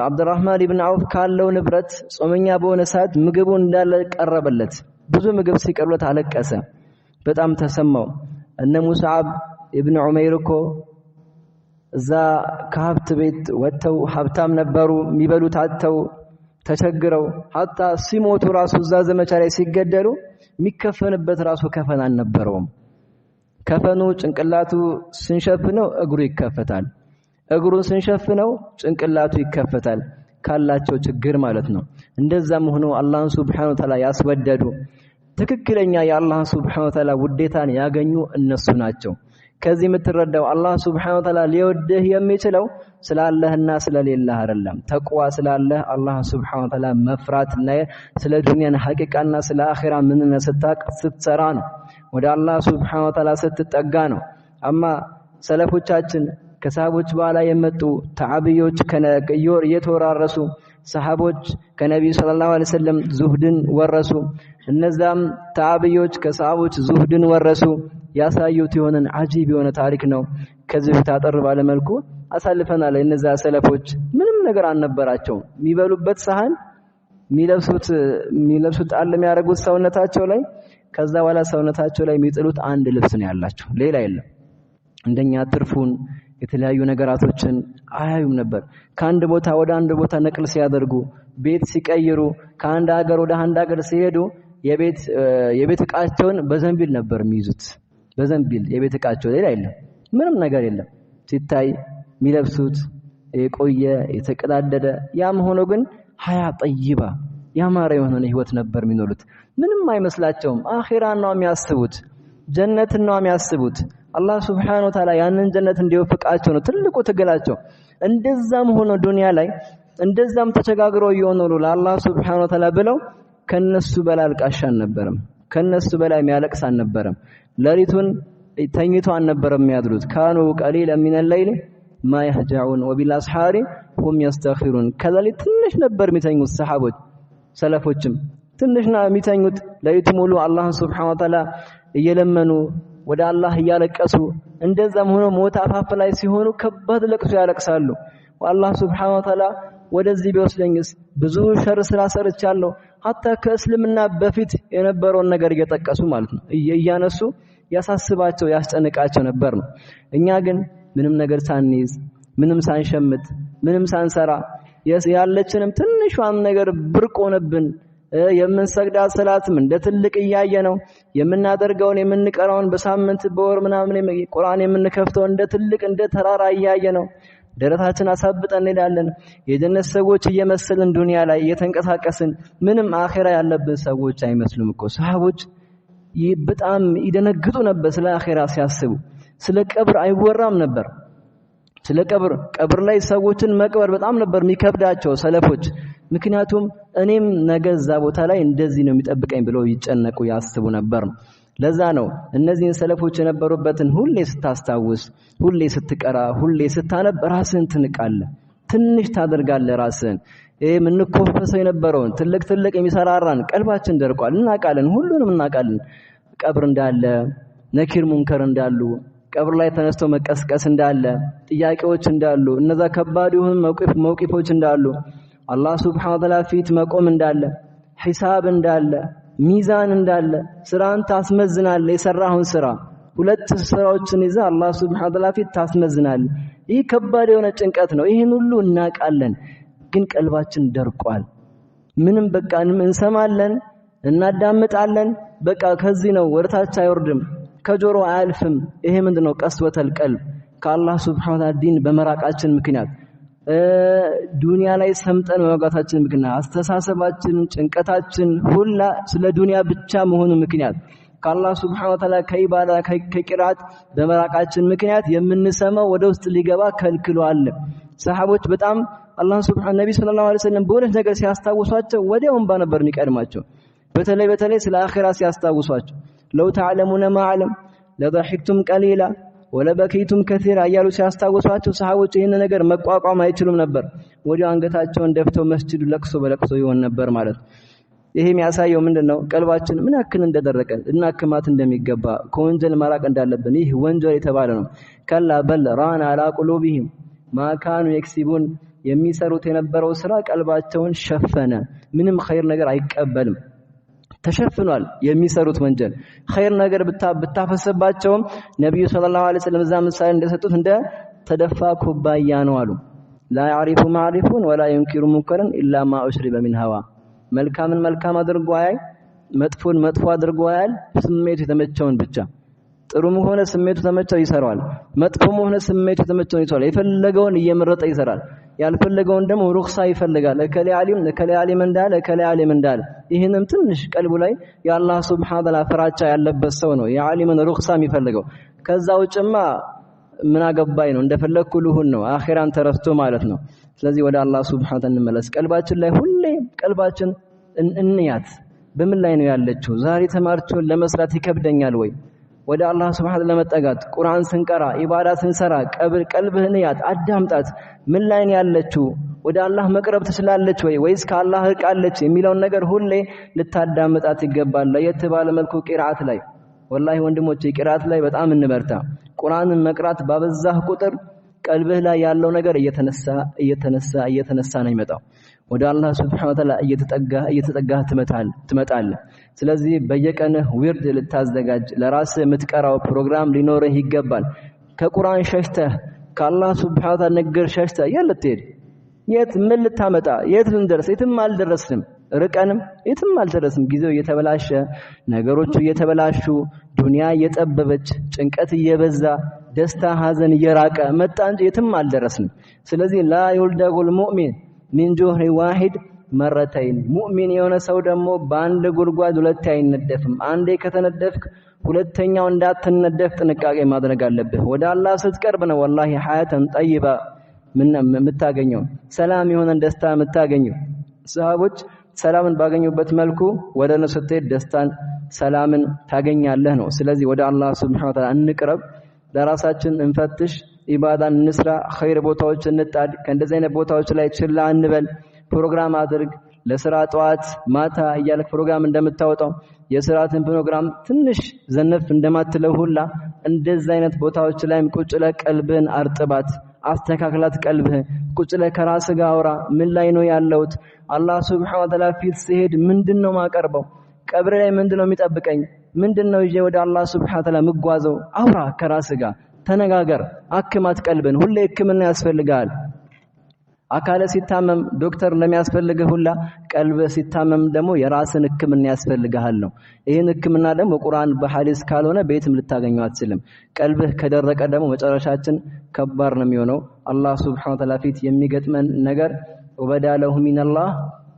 አብዱራህማን ኢብኑ ዐውፍ ካለው ንብረት ጾመኛ በሆነ ሰዓት ምግቡ እንዳለ ቀረበለት። ብዙ ምግብ ሲቀርብለት አለቀሰ፣ በጣም ተሰማው። እነ ሙስዓብ ኢብኑ ዑመይር እኮ እዛ ከሀብት ቤት ወጥተው ሀብታም ነበሩ፣ የሚበሉት አጥተው ተቸግረው ሐታ ሲሞቱ ራሱ እዛ ዘመቻ ላይ ሲገደሉ የሚከፈንበት ራሱ ከፈን አልነበረውም። ከፈኑ ጭንቅላቱ ስንሸፍነው እግሩ ይከፈታል፣ እግሩን ስንሸፍነው ጭንቅላቱ ይከፈታል ካላቸው ችግር ማለት ነው። እንደዛም ሆኖ አላህን Subhanahu Wa Ta'ala ያስወደዱ ትክክለኛ የአላህን Subhanahu Wa Ta'ala ውዴታን ያገኙ እነሱ ናቸው። ከዚህ የምትረዳው አላህ Subhanahu Wa Ta'ala ሊወድህ የሚችለው ስላለህና ስለሌለህ አይደለም። ተቅዋ ስላለህ አላህ Subhanahu Wa Ta'ala መፍራትና ስለ ዱንያን ሐቂቃና ስለ አኺራ ምንነት ስታቅ ስትሰራ ነው። ወደ አላህ Subhanahu Wa Ta'ala ስትጠጋ ነው። አማ ሰለፎቻችን ከሰሃቦች በኋላ የመጡ ተዓቢዮች ከነየር የተወራረሱ ሰሃቦች ከነብዩ ሰለላሁ ዐለይሂ ወሰለም ዙህድን ወረሱ። እነዛም ተዓቢዮች ከሰሃቦች ዙህድን ወረሱ። ያሳዩት የሆነን አጂብ የሆነ ታሪክ ነው። ከዚህ በታጠር ባለ መልኩ አሳልፈናል። እነዛ ሰለፎች ምንም ነገር አልነበራቸውም። የሚበሉበት ሳህን የሚለብሱት አለ የሚያደርጉት ሰውነታቸው ላይ ከዛ በኋላ ሰውነታቸው ላይ የሚጥሉት አንድ ልብስ ነው ያላቸው፣ ሌላ የለም። እንደኛ ትርፉን የተለያዩ ነገራቶችን አያዩም ነበር። ከአንድ ቦታ ወደ አንድ ቦታ ነቅል ሲያደርጉ ቤት ሲቀይሩ ከአንድ ሀገር ወደ አንድ ሀገር ሲሄዱ የቤት ዕቃቸውን በዘንቢል ነበር የሚይዙት። በዘንቢል የቤት ዕቃቸው ሌላ የለም፣ ምንም ነገር የለም። ሲታይ የሚለብሱት የቆየ የተቀዳደደ ያም ሆኖ ግን ሀያ ጠይባ ያማረ የሆነ ህይወት ነበር የሚኖሩት። ምንም አይመስላቸውም። አኺራን ነው የሚያስቡት፣ ጀነትን ነው የሚያስቡት። አላህ Subhanahu Wa Ta'ala ያንን ጀነት እንዲወፍቃቸው ነው ትልቁ ትግላቸው። እንደዛም ሆኖ ዱንያ ላይ እንደዛም ተቸጋግረው እየኖሩ ለአላህ Subhanahu Wa Ta'ala ብለው ከነሱ በላይ አልቃሽ አልነበረም፣ ከነሱ በላይ የሚያለቅስ አልነበረም። ለሊቱን ተኝቶ አልነበረም የሚያድሩት። ካኑ ቀሊለን ሚነል ለይል ማ يهجعون وبالاسحار هم يستغفرون። ከሌሊት ትንሽ ነበር የሚተኙት ሰሃቦች ሰለፎችም ትንሽና የሚተኙት ለሊቱ ሙሉ አላህ Subhanahu Wa Ta'ala እየለመኑ ወደ አላህ እያለቀሱ እንደዛም ሆኖ ሞት አፋፍ ላይ ሲሆኑ ከባድ ለቅሶ ያለቅሳሉ። አላህ Subhanahu Wa Ta'ala ወደዚህ ቢወስደኝስ ብዙ ሸር ስላሰርቻለሁ ሐታ ከእስልምና በፊት የነበረውን ነገር እየጠቀሱ ማለት ነው እያነሱ ያሳስባቸው ያስጨንቃቸው ነበር ነው። እኛ ግን ምንም ነገር ሳንይዝ ምንም ሳንሸምት ምንም ሳንሰራ ያለችንም ትንሿን ነገር ብርቅ ሆነብን። የምንሰግዳት ሰላትም እንደ ትልቅ እያየ ነው የምናደርገውን የምንቀራውን በሳምንት በወር ምናምን ቁርአን የምንከፍተው እንደ ትልቅ እንደ ተራራ እያየ ነው። ደረታችን አሳብጠን እንላለን። የጀነት ሰዎች እየመሰልን ዱንያ ላይ እየተንቀሳቀስን ምንም አኺራ ያለብን ሰዎች አይመስሉም እኮ። ሰሃቦች በጣም ይደነግጡ ነበር ስለ አኺራ ሲያስቡ። ስለ ቀብር አይወራም ነበር። ስለ ቀብር ላይ ሰዎችን መቅበር በጣም ነበር የሚከብዳቸው ሰለፎች። ምክንያቱም እኔም ነገ እዛ ቦታ ላይ እንደዚህ ነው የሚጠብቀኝ ብለው ይጨነቁ ያስቡ ነበር። ለዛ ነው እነዚህን ሰለፎች የነበሩበትን ሁሌ ስታስታውስ፣ ሁሌ ስትቀራ፣ ሁሌ ስታነብ ራስን ትንቃለህ፣ ትንሽ ታደርጋለህ ራስን። ምንኮፈሰው የነበረውን ትልቅ የሚሰራራን ቀልባችን ደርቋል። እናቃለን፣ ሁሉንም እናቃለን። ቀብር እንዳለ፣ ነኪር ሙንከር እንዳሉ፣ ቀብር ላይ ተነስቶ መቀስቀስ እንዳለ፣ ጥያቄዎች እንዳሉ፣ እነዛ ከባድ የሆኑ መውቂፎች እንዳሉ፣ አላህ Subhanahu Wa Ta'ala ፊት መቆም እንዳለ፣ ሒሳብ እንዳለ፣ ሚዛን እንዳለ፣ ስራን ታስመዝናለህ። የሰራውን ስራ ሁለት ስራዎችን ይዘህ አላህ Subhanahu Wa Ta'ala ፊት ታስመዝናለህ። ይህ ከባድ የሆነ ጭንቀት ነው። ይሄን ሁሉ እናቃለን፣ ግን ቀልባችን ደርቋል። ምንም በቃ እንሰማለን፣ እናዳምጣለን፣ በቃ ከዚህ ነው ወርታች አይወርድም፣ ከጆሮ አያልፍም። ይሄ ምንድነው? ቀስወተል ቀልብ ከአላህ Subhanahu Wa Ta'ala ዲን በመራቃችን ምክንያት ዱንያ ላይ ሰምጠን በመጋታችን ምክንያት አስተሳሰባችን ጭንቀታችን ሁላ ስለ ዱንያ ብቻ መሆኑ ምክንያት ከአላህ Subhanahu Wa Ta'ala ከኢባዳ ከቂራት በመራቃችን ምክንያት የምንሰማው ወደ ውስጥ ሊገባ ከልክሏል። ሰሃቦች በጣም አላህ Subhanahu ነብይ ሰለላሁ ዐለይሂ ወሰለም በሆነ ነገር ሲያስታውሷቸው ወዲያው እንባ ነበር የሚቀድማቸው። በተለይ ስለ አኺራ ሲያስታውሷቸው ለው ተዓለሙነ ማዓለም ለضحክቱም ቀሊላ ወለበከይቱም ከثيرا እያሉ ሲያስታውሷቸው ሰሃቦች ይሄን ነገር መቋቋም አይችሉም ነበር። ወዲያው አንገታቸውን ደፍተው መስጂዱ ለቅሶ በለቅሶ ይሆን ነበር ማለት። ይሄ የሚያሳየው ምንድነው? ቀልባችን ምን ያክል እንደደረቀ እናክማት እንደሚገባ ከወንጀል መራቅ እንዳለብን። ይህ ወንጀል የተባለ ነው። ከላ በል ራና አላ ቁሉቢሂም ማ ካኑ የክሲቡን የሚሰሩት የነበረው ስራ ቀልባቸውን ሸፈነ። ምንም ኸይር ነገር አይቀበልም፣ ተሸፍኗል። የሚሰሩት ወንጀል ኸይር ነገር ብታፈሰባቸውም ነብዩ ሰለላሁ ዐለይሂ ወሰለም እዛ ምሳሌ እንደሰጡት እንደ ተደፋ ኩባያ ነው አሉ። ላ ያዕሪፉ ማዕሪፉን ወላ ይንኪሩ ሙንከረን ኢላ ማ ኡሽሪበ ሚን ሀዋ። መልካምን መልካም አድርጎ አያይ፣ መጥፎን መጥፎ አድርጎ አያል። ስሜቱ የተመቸውን ብቻ ጥሩም ሆነ ስሜቱ ተመቸው ይሰራል፣ መጥፎም ሆነ ስሜቱ ተመቸው ይሰራል። የፈለገውን እየመረጠ ይሰራል። ያልፈለገውን ደግሞ ሩክሳ ይፈልጋል። ለከለ ዓሊም እንዳለ ይሄንም ትንሽ ቀልቡ ላይ የአላህ Subhanahu Wa Ta'ala ፍራቻ ያለበት ሰው ነው የዓሊምን ሩክሳ የሚፈልገው። ከዛ ውጭማ ምን አገባይ ነው እንደፈለኩ ልሁን ነው አኺራን ተረስቶ ማለት ነው። ስለዚህ ወደ አላህ Subhanahu Wa Ta'ala እንመለስ። ቀልባችን ላይ ሁሌ ቀልባችን እንያት በምን ላይ ነው ያለችው? ዛሬ ተማርቾን ለመስራት ይከብደኛል ወይ? ወደ አላህ Subhanahu Wa Ta'ala ለመጠጋት ቁርአን ስንቀራ ኢባዳ ስንሰራ ቀልብህን ያት አዳምጣት። ምን ላይ ነው ያለችው? ወደ አላህ መቅረብ ትችላለች ወይስ ከአላህ ርቃለች የሚለውን ነገር ሁሌ ልታዳምጣት ይገባል። ለየተባለ መልኩ ቂራአት ላይ ወላሂ ወንድሞቼ ቂራአት ላይ በጣም እንበርታ። ቁርአንን መቅራት ባበዛህ ቁጥር ቀልብህ ላይ ያለው ነገር እየተነሳ ነው የሚመጣው። ወደ አላህ Subhanahu Wa Ta'ala እየተጠጋህ ትመጣለህ። ስለዚህ በየቀንህ ዊርድ ልታዘጋጅ ለራስህ የምትቀራው ፕሮግራም ሊኖርህ ይገባል። ከቁርአን ሸሽተህ ከአላህ Subhanahu Wa Ta'ala ነገር ሸሽተህ የልትሄድ የት ምን ልታመጣ የት ልንደርስ? የትም አልደረስንም። ርቀንም የትም አልደረስም። ጊዜው እየተበላሸ ነገሮቹ እየተበላሹ ዱንያ እየጠበበች ጭንቀት እየበዛ ደስታ ሐዘን እየራቀ መጣ እንጂ የትም አልደረስንም። ስለዚህ ላ ይውልደጉል ሙእሚን ሚን ጁህሪ ዋሂድ መረተይን። ሙእሚን የሆነ ሰው ደግሞ በአንድ ጉድጓድ ሁለቴ አይነደፍም። አንዴ ከተነደፍክ ሁለተኛው እንዳትነደፍ ጥንቃቄ ማድረግ አለብህ። ወደ አላህ ስትቀርብ ነው ወላሂ ሐያተን ጠይባ የምታገኘው፣ ሰላም የሆነ ደስታ የምታገኘው። ሰሃቦች ሰላምን ባገኙበት መልኩ ወደ እነሱ ስትሄድ ደስታን ሰላምን ታገኛለህ ነው። ስለዚህ ወደ አላህ Subhanahu Wa Ta'ala እንቅረብ፣ ለራሳችን እንፈትሽ፣ ኢባዳን እንስራ፣ ኸይር ቦታዎች እንጣድ። ከእንደዚህ አይነት ቦታዎች ላይ ችላ እንበል። ፕሮግራም አድርግ። ለስራ ጠዋት ማታ እያልክ ፕሮግራም እንደምታወጣው የስራትን ፕሮግራም ትንሽ ዘነፍ እንደማትለው ሁላ እንደዚህ አይነት ቦታዎች ላይም ቁጭ ለቀልብን አርጥባት፣ አስተካክላት። ቀልብህ ቁጭ ለከራስ ጋር አውራ። ምን ላይ ነው ያለውት? አላህ Subhanahu Wa Ta'ala ፊት ሲሄድ ምንድነው ማቀርበው? ቀብር ላይ ምንድነው የሚጠብቀኝ? ምንድነው ይዤ ወደ አላህ Subhanahu Wa Ta'ala ምጓዘው? አውራ ከራስ ጋር ተነጋገር። አክማት ቀልብን። ሁሌ ህክምና ያስፈልጋል። አካለ ሲታመም ዶክተር ለሚያስፈልግህ ሁላ ቀልብ ሲታመም ደግሞ የራስን ህክምና ያስፈልጋል ነው። ይሄን ህክምና ደግሞ በቁርአን በሐዲስ ካልሆነ ቤትም ልታገኘው አትችልም። ቀልብህ ከደረቀ ደግሞ መጨረሻችን ከባድ ነው የሚሆነው። አላህ Subhanahu Wa Ta'ala ፊት የሚገጥመን ነገር ወበዳለሁ ሚነላህ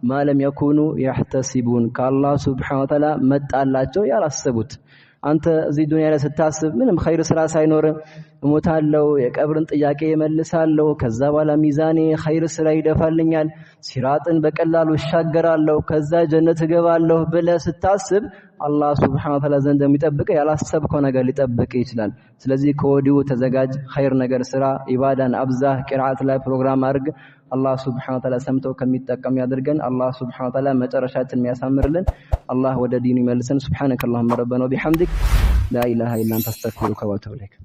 ማለም የኩኑ ያህተሲቡን። ከአላህ Subhanahu Wa Ta'ala መጣላቸው ያላሰቡት። አንተ እዚህ ዱንያ ላይ ስታስብ ምንም ኸይር ስራ ሳይኖር እሞታለሁ የቀብርን ጥያቄ መልሳለሁ ከዛ በኋላ ሚዛኔ ኸይር ስራ ይደፋልኛል ሲራጥን በቀላሉ እሻገራለሁ ከዛ ጀነት እገባለሁ ብለህ ስታስብ አላህ Subhanahu Wa Ta'ala ዘንድ የሚጠብቀው ያላሰብከው ነገር ሊጠብቅ ይችላል ስለዚህ ከወዲሁ ተዘጋጅ ኸይር ነገር ስራ ኢባዳን አብዛህ ቂራአት ላይ ፕሮግራም አድርግ አላህ Subhanahu Wa Ta'ala ሰምተው ከሚጠቀም ያድርገን አላህ Subhanahu Wa Ta'ala መጨረሻችንን ያሳምርልን አላህ ወደ ዲኑ ይመልሰን Subhanakallahumma rabbana wa bihamdik la ilaha illa anta astaghfiruka wa atubu ilaik